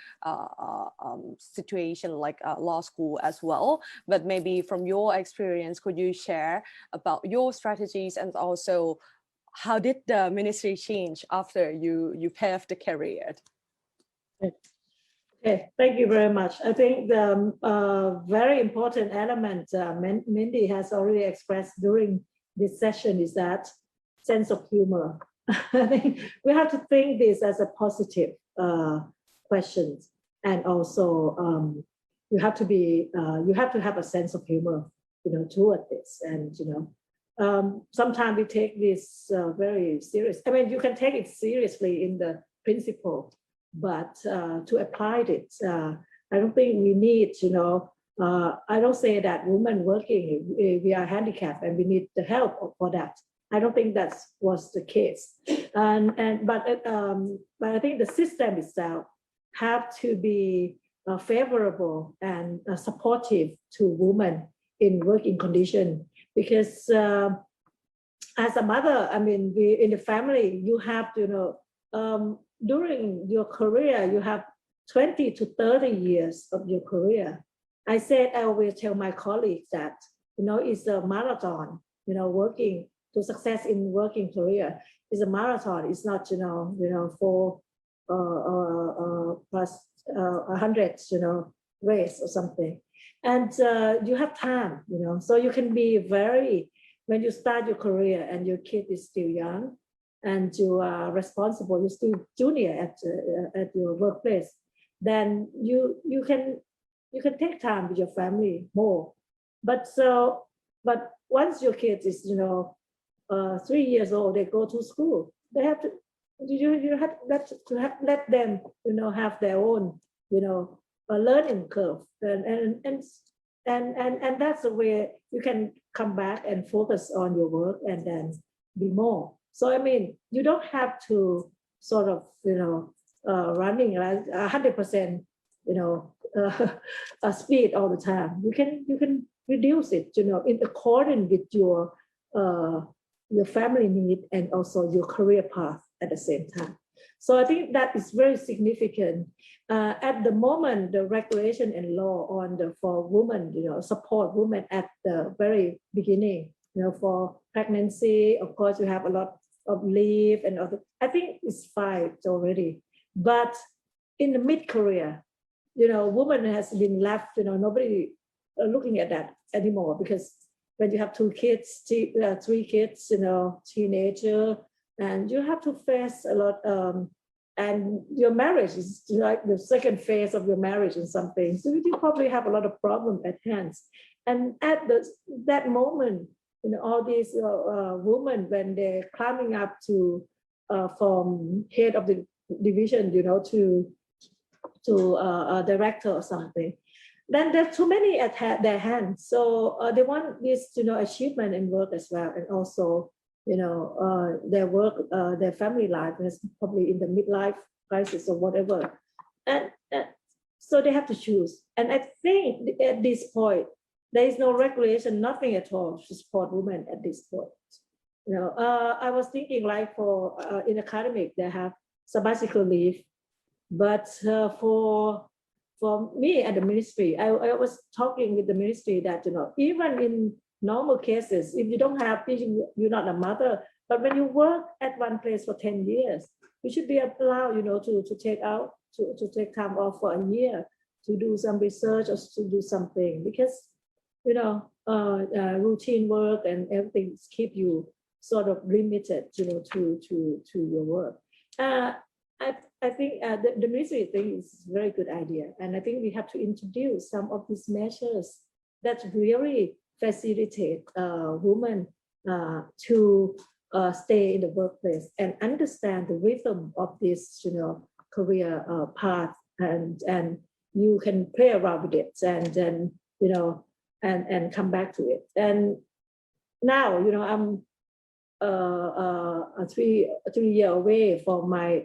situations like law school as well. But maybe from your experience, could you share about your strategies, and also how did the ministry change after you paved the career? Okay, thank you very much. I think the very important element Mindy has already expressed during this session is that sense of humor. I think we have to think this as a positive question, and also you have to have a sense of humor, toward this, and sometimes we take this very serious. I mean, you can take it seriously in the principle, but to apply it, I don't think we need, I don't say that women working, we are handicapped and we need the help for that. I don't think that was the case. But I think the system itself have to be favorable and supportive to women in working condition. Because as a mother, I mean, in the family, you have to, during your career, you have 20 to 30 years of your career. I always tell my colleagues that, it's a marathon, working to success in working career is a marathon. It's not, 4 plus 100, race or something. And you have time, so you can be when you start your career and your kid is still young and you are responsible, you're still junior at your workplace, then you can you can take time with your family more. But once your kids is 3 years old, they go to school. They have to you have to let them have their own a learning curve, and that's the way you can come back and focus on your work and then be more. So I mean, you don't have to sort of running like 100% speed all the time. You can reduce it in accordance with your family need and also your career path at the same time. So I think that is very significant. At the moment, the regulation and law for women, support women at the very beginning, for pregnancy, of course, you have a lot of leave and other. I think it's fine already. But in the mid-career, woman has been left, nobody looking at that anymore, because when you have 2 kids, 3 kids, teenager, and you have to face a lot, and your marriage is like the second phase of your marriage and something. So you probably have a lot of problems at hand. And at that moment, all these women, when they're climbing up to from head of the division, to a director or something, then there's too many at their hands. So they want this, achievement in work as well, and also, their work, their family life is probably in the midlife crisis or whatever, and so they have to choose. And I think at this point, there is no regulation, nothing at all to support women at this point. I was thinking like for in academic, they have sabbatical leave, but for me at the ministry, I was talking with the ministry that, even in normal cases, if you don't have, you're not a mother, but when you work at one place for 10 years, you should be allowed, to take time off for a year to do some research or to do something, because, routine work and everything keep you sort of limited, to your work. I think the ministry thing is a very good idea. And I think we have to introduce some of these measures that really facilitate women to stay in the workplace and understand the rhythm of this, career path, and you can play around with it, and then, and come back to it. And now, I'm a 3 year away from my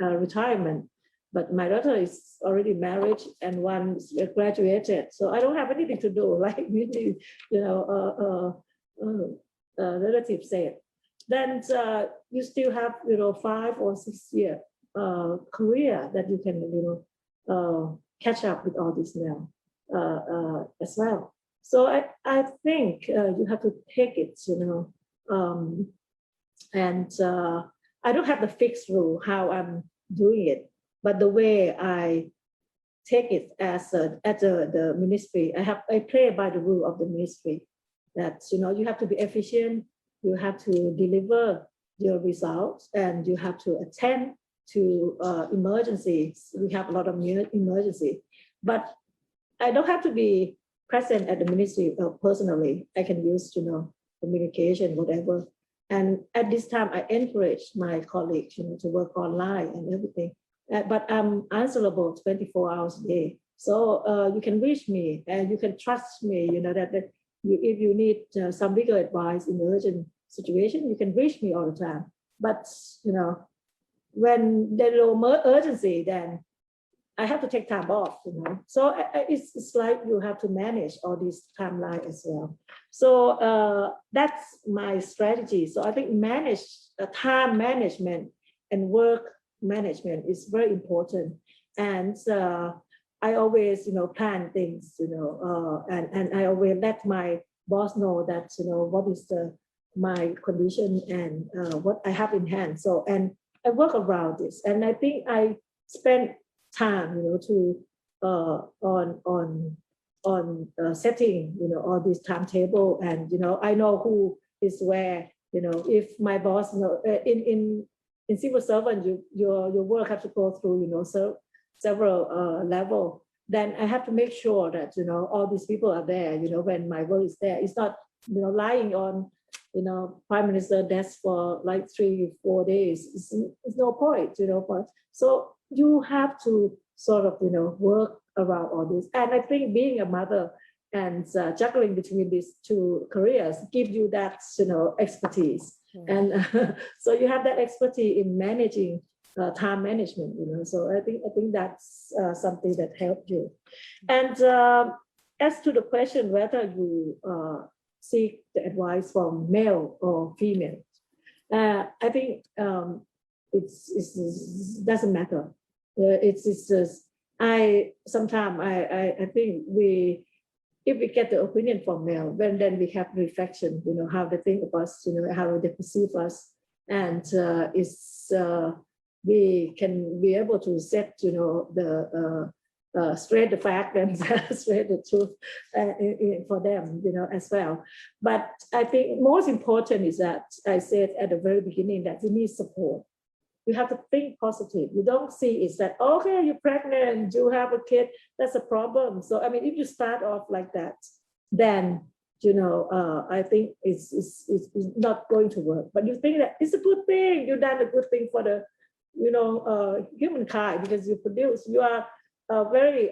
retirement, but my daughter is already married and one is graduated, so I don't have anything to do, like Mindy, relative said. Then you still have 5 or 6 year career that you can catch up with all this now as well. So I think you have to take it, and I don't have the fixed rule how I'm doing it, but the way I take it as the ministry, I play by the rule of the ministry, that you have to be efficient, you have to deliver your results, and you have to attend to emergencies. We have a lot of emergency, but I don't have to be present at the ministry personally. I can use communication, whatever. And at this time, I encourage my colleagues, to work online and everything. But I'm answerable 24 hours a day. So you can reach me and you can trust me, that if you need some legal advice in urgent situation, you can reach me all the time. But, when there's no urgency, then I have to take time off, So it's like you have to manage all these timeline as well. So that's my strategy. So I think time management and work management is very important. And I always, plan things, and I always let my boss know that, what is my condition and what I have in hand. So, and I work around this. And I think I spend time, to on setting, all this timetable, and I know who is where. If my boss, in civil servant, your work have to go through, several level. then I have to make sure that, you know, all these people are there, you know, when my work is there. It's not, you know, lying on, you know, Prime Minister desk for like 3-4 days. It's no point, you know. But so you have to sort of, you know, work around all this. And I think being a mother and juggling between these two careers give you that, you know, expertise. And so you have that expertise in managing time management, you know. So I think that's something that helped you. And as to the question whether you seek the advice from male or female, I think it doesn't matter. It's just I think if we get the opinion from male, then we have reflection, you know, how they think of us, you know, how they perceive us, and we can be able to set, you know, the straight the fact and straight the truth for them, you know, as well. But I think most important is that I said at the very beginning that you need support. You have to think positive. You don't see it's that, okay, you're pregnant, you have a kid, that's a problem. So, I mean, if you start off like that, then, you know, I think it's not going to work. But you think that it's a good thing, you've done a good thing for the, you know, humankind, because you are a very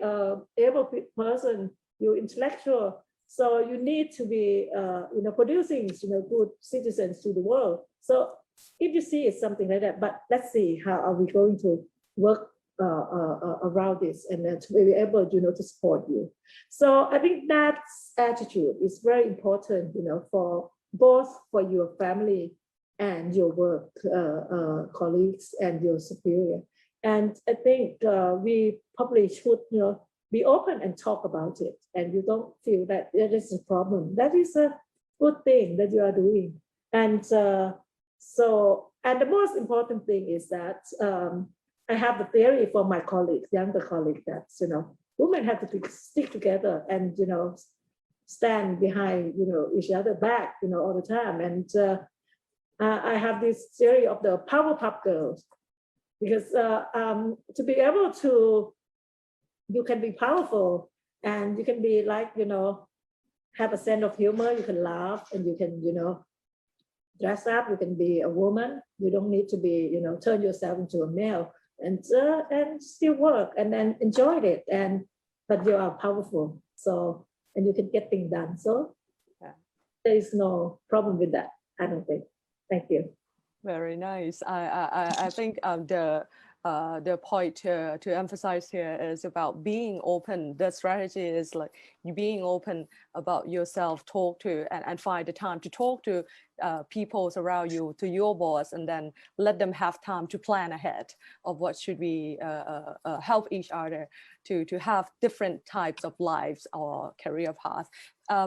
able person, you're intellectual. So you need to be, you know, producing, you know, good citizens to the world. So if you see it's something like that, but let's see how are we going to work around this and to be able, you know, to support you. So I think that attitude is very important, you know, for both for your family and your work colleagues and your superior. And I think we probably should, you know, be open and talk about it. And you don't feel that there is a problem. That is a good thing that you are doing. And and the most important thing is that I have the theory for my colleagues, younger colleagues, that, you know, women have to stick together and, you know, stand behind, you know, each other back, you know, all the time. And I have this theory of the Powerpuff Girls, because to be able to, you can be powerful and you can be like, you know, have a sense of humor, you can laugh and you can, you know, dress up, you can be a woman, you don't need to be, you know, turn yourself into a male, and still work and then enjoy it, but you are powerful, so, and you can get things done. So there is no problem with that, I don't think. Thank you. Very nice. I think the point to emphasize here is about being open. The strategy is like you being open about yourself, talk to and find the time to talk to people around you, to your boss, and then let them have time to plan ahead of what should we help each other to have different types of lives or career paths.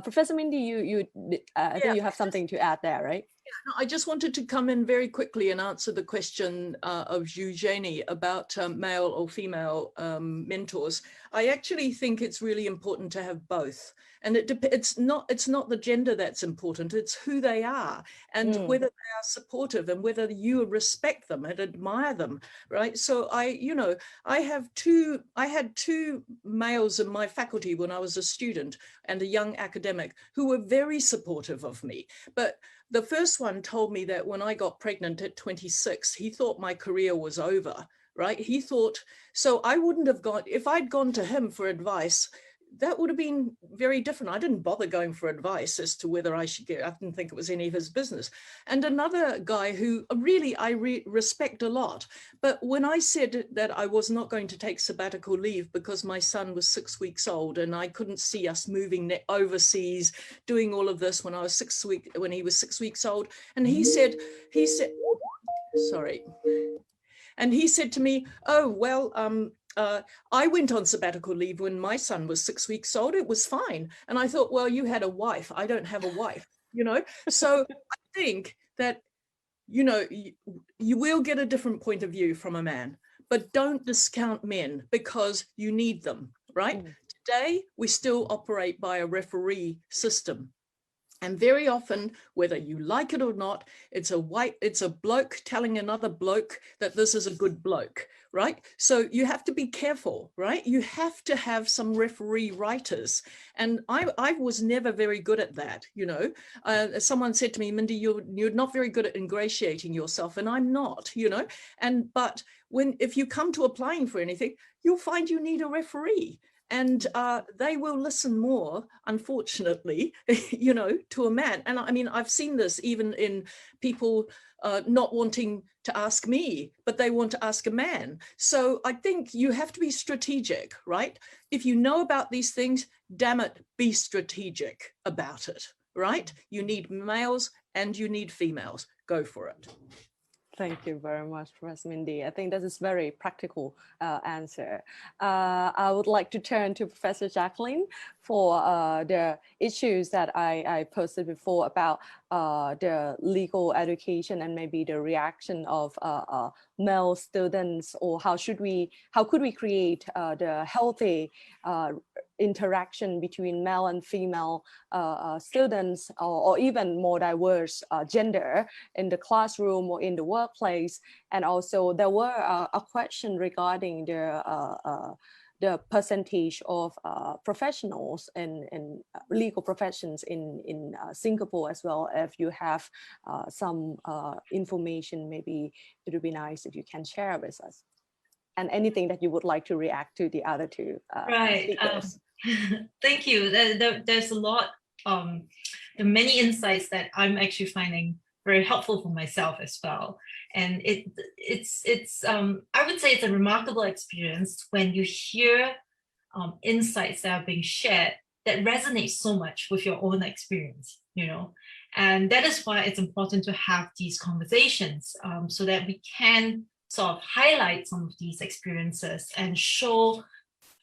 Professor Mindy, I think you have something to add there, right? Yeah, no, I just wanted to come in very quickly and answer the question of Eugenie about male or female mentors. I actually think it's really important to have both. And it's not the gender that's important, it's who they are and whether they are supportive and whether you respect them and admire them, right? So I had two males in my faculty when I was a student and a young academic who were very supportive of me. But the first one told me that when I got pregnant at 26, he thought my career was over, right? He thought, so I wouldn't have gone, if I'd gone to him for advice, that would have been very different. I didn't bother going for advice as to whether I should get, I didn't think it was any of his business. And another guy who really I respect a lot, but when I said that I was not going to take sabbatical leave because my son was 6 weeks old and I couldn't see us moving overseas, doing all of this when he was 6 weeks old, and he said, sorry. And he said to me, oh, well, I went on sabbatical leave when my son was 6 weeks old. It was fine. And I thought, well, you had a wife. I don't have a wife, you know? So I think that, you know, you will get a different point of view from a man, but don't discount men because you need them, right? Today, we still operate by a referee system. And very often, whether you like it or not, it's a bloke telling another bloke that this is a good bloke, right? So you have to be careful, right? You have to have some referee writers. And I was never very good at that, you know. Someone said to me, Mindy, you're not very good at ingratiating yourself, and I'm not, you know. But if you come to applying for anything, you'll find you need a referee. And they will listen more, unfortunately, you know, to a man. And I mean, I've seen this even in people not wanting to ask me, but they want to ask a man. So I think you have to be strategic, right? If you know about these things, damn it, be strategic about it, right? You need males and you need females. Go for it. Thank you very much, Professor Mindy. I think that is very practical answer. I would like to turn to Professor Jaclyn for the issues that I posted before about the legal education and maybe the reaction of male students, or how could we create the healthy interaction between male and female students, or even more diverse gender in the classroom or in the workplace. And also there were a question regarding the percentage of professionals in legal professions in Singapore as well. If you have some information, maybe it would be nice if you can share with us. And anything that you would like to react to the other two speakers. Thank you. There's a lot, there are many insights that I'm actually finding very helpful for myself as well. And it's I would say it's a remarkable experience when you hear insights that are being shared that resonate so much with your own experience, you know. And that is why it's important to have these conversations so that we can sort of highlight some of these experiences and show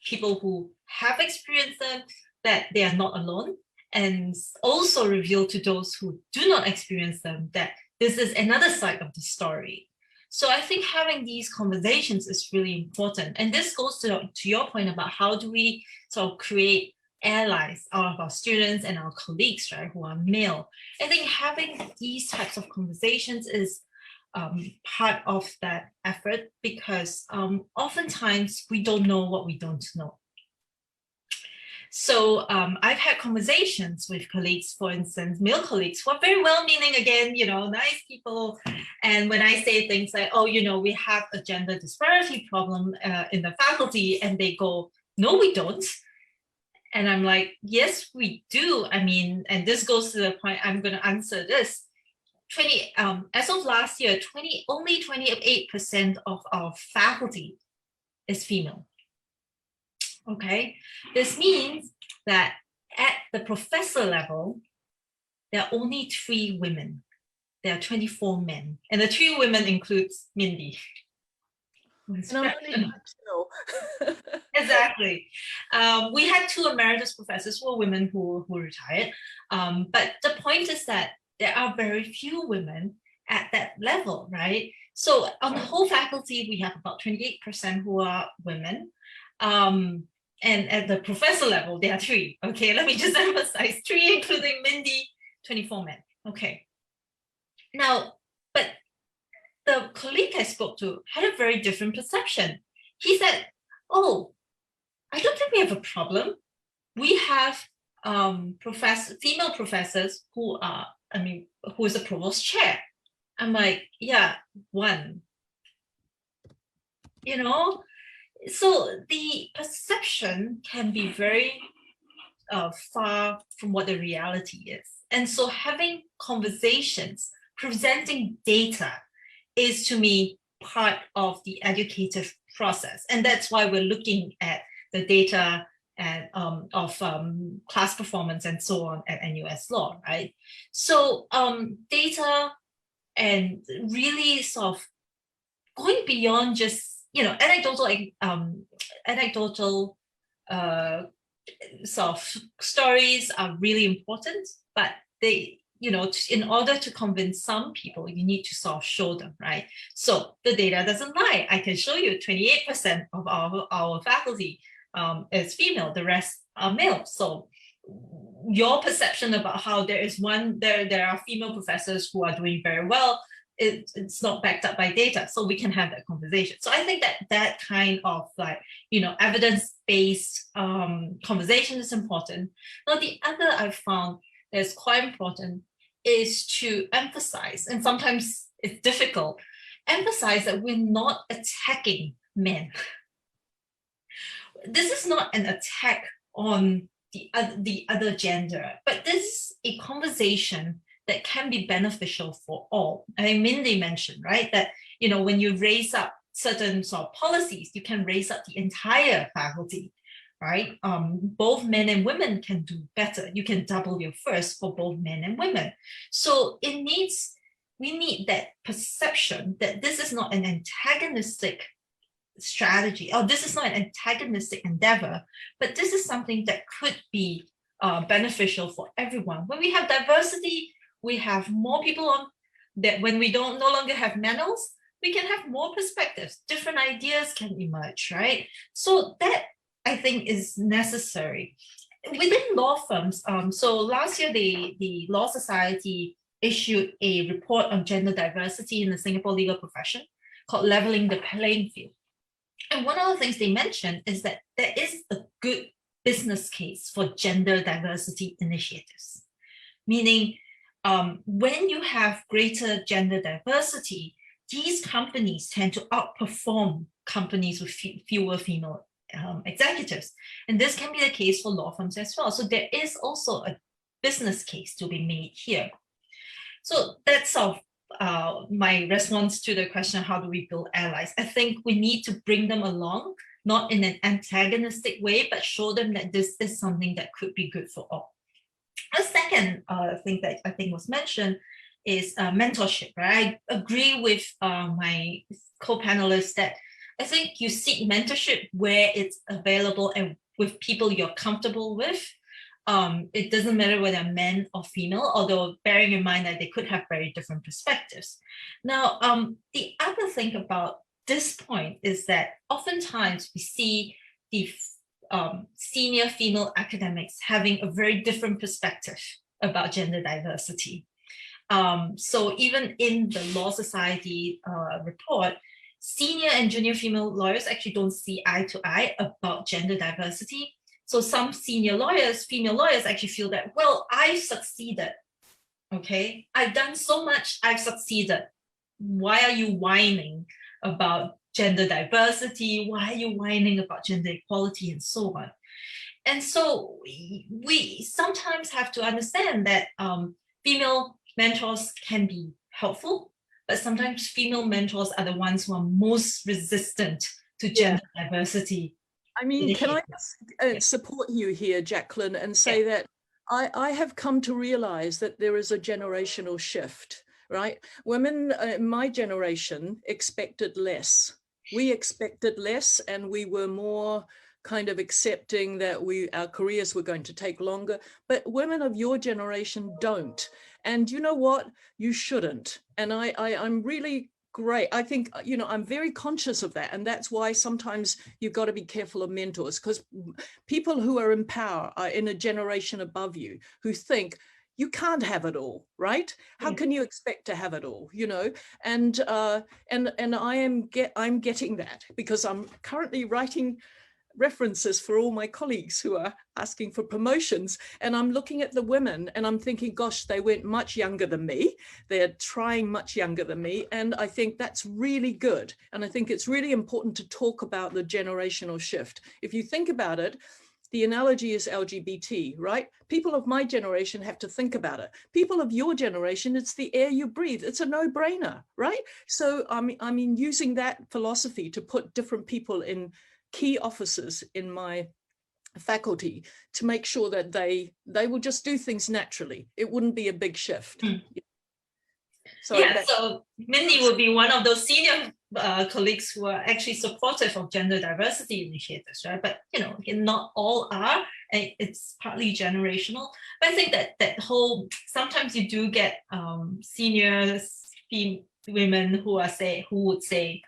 people who have experienced them that they are not alone, and also reveal to those who do not experience them that this is another side of the story. So I think having these conversations is really important. And this goes to your point about how do we sort of create allies out of our students and our colleagues, right, who are male. I think having these types of conversations is part of that effort, because oftentimes we don't know what we don't know. So I've had conversations with colleagues, for instance, male colleagues who are very well-meaning, again, you know, nice people. And when I say things like, oh, you know, we have a gender disparity problem in the faculty, and they go, no, we don't. And I'm like, yes, we do. I mean, and this goes to the point, I'm going to answer this. As of last year, only 28% of our faculty is female. Okay, this means that at the professor level, there are only 3 women. There are 24 men, and the 3 women includes Mindy. Exactly. We had 2 emeritus professors who were women who retired. But the point is that there are very few women at that level, right? So on the whole faculty, we have about 28% who are women. And at the professor level, there are 3. Okay, let me just emphasize 3, including Mindy, 24 men. Okay. Now, but the colleague I spoke to had a very different perception. He said, oh, I don't think we have a problem. We have female professors who are, who is a provost chair. I'm like, yeah, 1. You know, so the perception can be very far from what the reality is. And so having conversations, presenting data is, to me, part of the educative process. And that's why we're looking at the data and of class performance and so on at NUS Law, right? So data and really sort of going beyond just, you know, anecdotal sort of stories are really important, but they, you know, in order to convince some people, you need to sort of show them, right? So the data doesn't lie. I can show you 28% of our faculty is female, the rest are male. So your perception about how there are female professors who are doing very well, it's not backed up by data, so we can have that conversation. So I think that kind of like, evidence-based conversation is important. Now, the other I've found that's quite important is to emphasize, and sometimes it's difficult, emphasize that we're not attacking men. This is not an attack on the other gender, but this is a conversation that can be beneficial for all. I think Mindy mentioned, right, that when you raise up certain sort of policies, you can raise up the entire faculty, right? Both men and women can do better. You can double your first for both men and women. So we need that perception that this is not an antagonistic strategy, or this is not an antagonistic endeavor, but this is something that could be beneficial for everyone. When we have diversity, we have more people on that. When we no longer have manuals, we can have more perspectives, different ideas can emerge, right? So that, I think, is necessary. Within law firms, so last year, the Law Society issued a report on gender diversity in the Singapore legal profession called Leveling the Playing Field. And one of the things they mentioned is that there is a good business case for gender diversity initiatives, meaning when you have greater gender diversity, these companies tend to outperform companies with fewer female executives. And this can be the case for law firms as well. So there is also a business case to be made here. So that's sort of my response to the question, how do we build allies? I think we need to bring them along, not in an antagonistic way, but show them that this is something that could be good for all. A second thing that I think was mentioned is mentorship, right? I agree with my co-panelists that I think you seek mentorship where it's available and with people you're comfortable with. It doesn't matter whether men or female, although bearing in mind that they could have very different perspectives. Now, the other thing about this point is that oftentimes we see the senior female academics having a very different perspective about gender diversity. So even in the Law Society report, senior and junior female lawyers actually don't see eye to eye about gender diversity. So some senior lawyers, female lawyers, actually feel that, well, I've succeeded, okay? I've done so much, I've succeeded. Why are you whining about gender diversity? Why are you whining about gender equality and so on? And so we sometimes have to understand that female mentors can be helpful, but sometimes female mentors are the ones who are most resistant to gender diversity. I mean, can I support you here, Jaclyn, and say that I have come to realize that there is a generational shift, right? Women in my generation expected less. We expected less, and we were more kind of accepting that our careers were going to take longer, but women of your generation don't. And you know what? You shouldn't. And I'm really great. I think, I'm very conscious of that. And that's why sometimes you've got to be careful of mentors, because people who are in power are in a generation above you who think you can't have it all, right? How can you expect to have it all, And I'm getting that, because I'm currently writing references for all my colleagues who are asking for promotions, and I'm looking at the women and I'm thinking, gosh, they went much younger than me, they're trying much younger than me, and I think that's really good. And I think it's really important to talk about the generational shift. If you think about it, the analogy is LGBT, right? People of my generation have to think about it. People of your generation, it's the air you breathe. It's a no-brainer, right? So I mean, using that philosophy to put different people in key officers in my faculty to make sure that they will just do things naturally. It wouldn't be a big shift. So Mindy would be one of those senior colleagues who are actually supportive of gender diversity initiatives, right? But not all are, and it's partly generational. But I think that whole, sometimes you do get senior women who would say,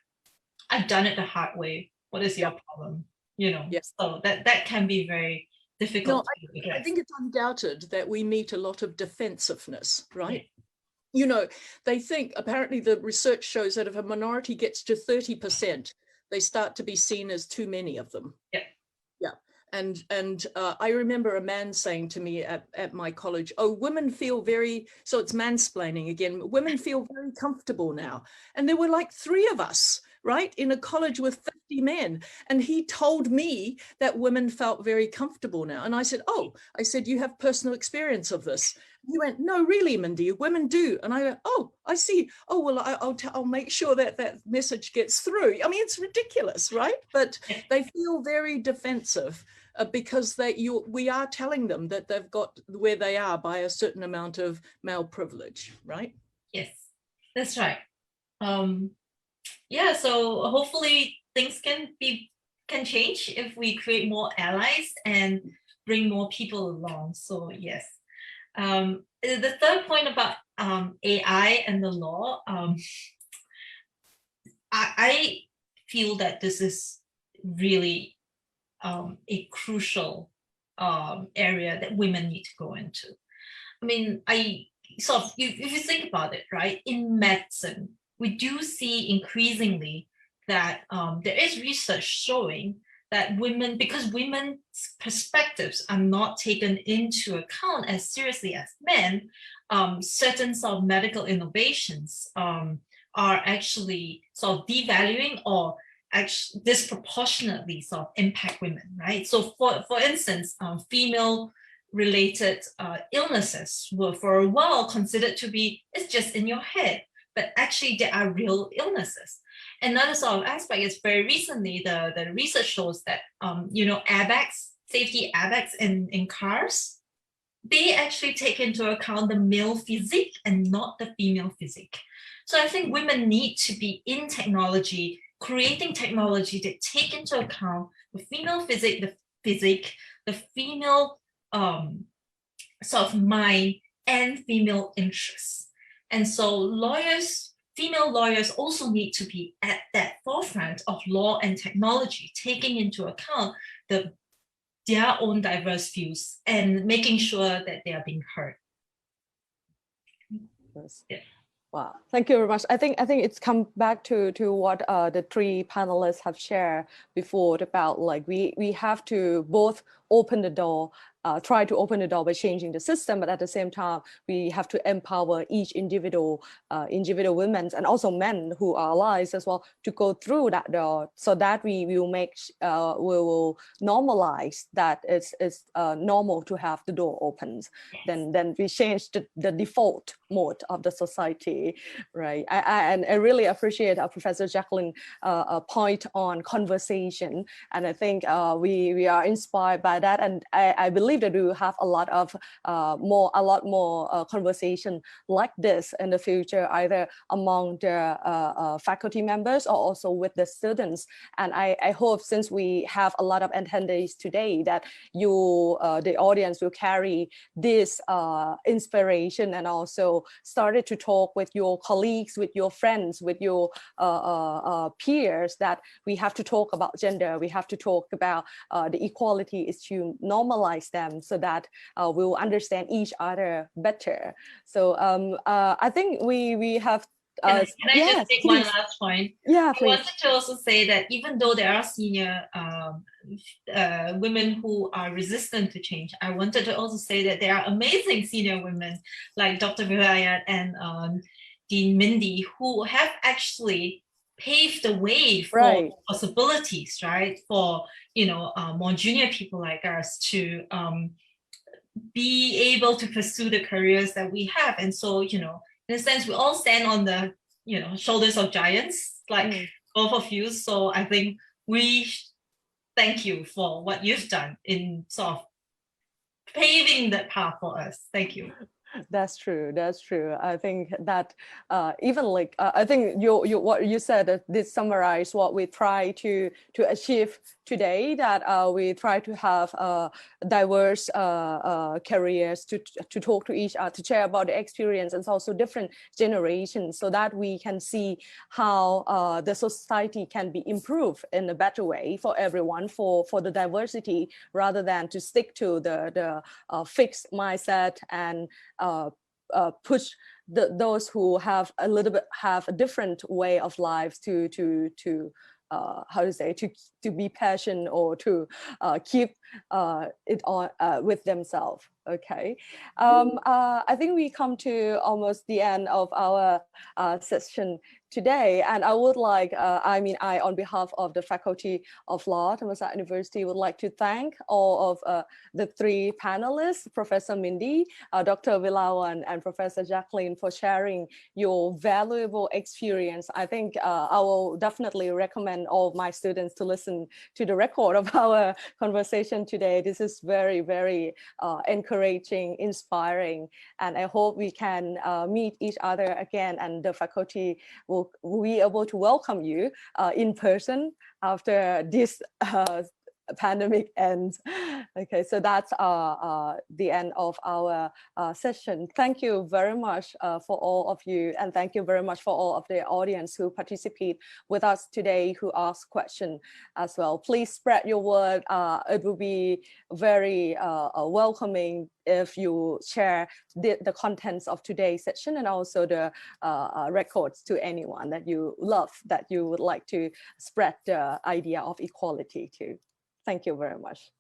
I've done it the hard way. What is your problem? So that can be very difficult No, to address. I think it's undoubted that we meet a lot of defensiveness, right? Yeah. You know, they think, apparently the research shows that if a minority gets to 30%, they start to be seen as too many of them. Yeah. Yeah. And I remember a man saying to me at my college, oh, women feel very, so it's mansplaining again, women feel very comfortable now. And there were like 3 of us, right, in a college with 50 men. And he told me that women felt very comfortable now. And I said, oh, I said, you have personal experience of this. He went, no, really, Mindy, women do. And I went, oh, I see. Oh, well, I'll make sure that that message gets through. I mean, it's ridiculous, right? But they feel very defensive because we are telling them that they've got where they are by a certain amount of male privilege, right? Yes, that's right. Yeah, so hopefully things can change if we create more allies and bring more people along. So yes. The third point about AI and the law, I feel that this is really a crucial area that women need to go into. I mean, if you think about it, right, in medicine, we do see increasingly that there is research showing that because women's perspectives are not taken into account as seriously as men, certain sort of medical innovations are actually sort of devaluing or actually disproportionately sort of impact women, right? So for instance, female-related illnesses were for a while considered to be, it's just in your head, but actually there are real illnesses. Another sort of aspect is very recently, the research shows that, airbags, safety airbags in cars, they actually take into account the male physique and not the female physique. So I think women need to be in technology, creating technology that take into account the female physique, the female sort of mind and female interests. And so female lawyers also need to be at that forefront of law and technology, taking into account their own diverse views and making sure that they are being heard. Yeah. Wow, thank you very much. I think it's come back to what the 3 panelists have shared before about, like, we have to both open the door, try to open the door by changing the system, but at the same time we have to empower each individual women and also men who are allies as well to go through that door, so that we will normalize that it's normal to have the door opened. Then we change the default mode of the society, right? And I really appreciate Professor Jaclyn point on conversation, and I think we are inspired by that, and I believe that we will have a lot more conversation like this in the future, either among the faculty members or also with the students. And I hope, since we have a lot of attendees today, that the audience will carry this inspiration and also started to talk with your colleagues, with your friends, with your peers, that we have to talk about gender, we have to talk about the equality, is to normalize them so that we'll understand each other better. So I think we have. Can I just take please. one last point? Yeah, please. I wanted to also say that even though there are senior women who are resistant to change, I wanted to also say that there are amazing senior women like Dr. Vilawan and Dean Mindy, who have actually paved the way for possibilities, right? For more junior people like us to be able to pursue the careers that we have. And so, in a sense, we all stand on the shoulders of giants, like both of you. So I think we thank you for what you've done in sort of paving that path for us. Thank you. That's true. That's true. I think that even like I think what you said this summarize what we try to achieve today. That we try to have diverse careers to talk to each other, to share about the experience, and also different generations, so that we can see how the society can be improved in a better way for everyone, for the diversity, rather than to stick to the fixed mindset and push those who have a little bit have a different way of life to how to say, to be passionate or to keep it on with themselves. Okay, I think we come to almost the end of our session today, and I would like, I on behalf of the Faculty of Law, Thammasat University, would like to thank all of the three panelists, Professor Mindy, Dr. Vilawan, and Professor Jaclyn, for sharing your valuable experience. I think I will definitely recommend all of my students to listen to the record of our conversation today. This is very, very encouraging, inspiring, and I hope we can meet each other again, and the faculty will be able to welcome you in person after this pandemic ends. Okay, so that's the end of our session. Thank you very much for all of you, and thank you very much for all of the audience who participate with us today, who ask questions as well. Please spread your word. It will be very welcoming if you share the contents of today's session, and also the records to anyone that you love, that you would like to spread the idea of equality to. Thank you very much.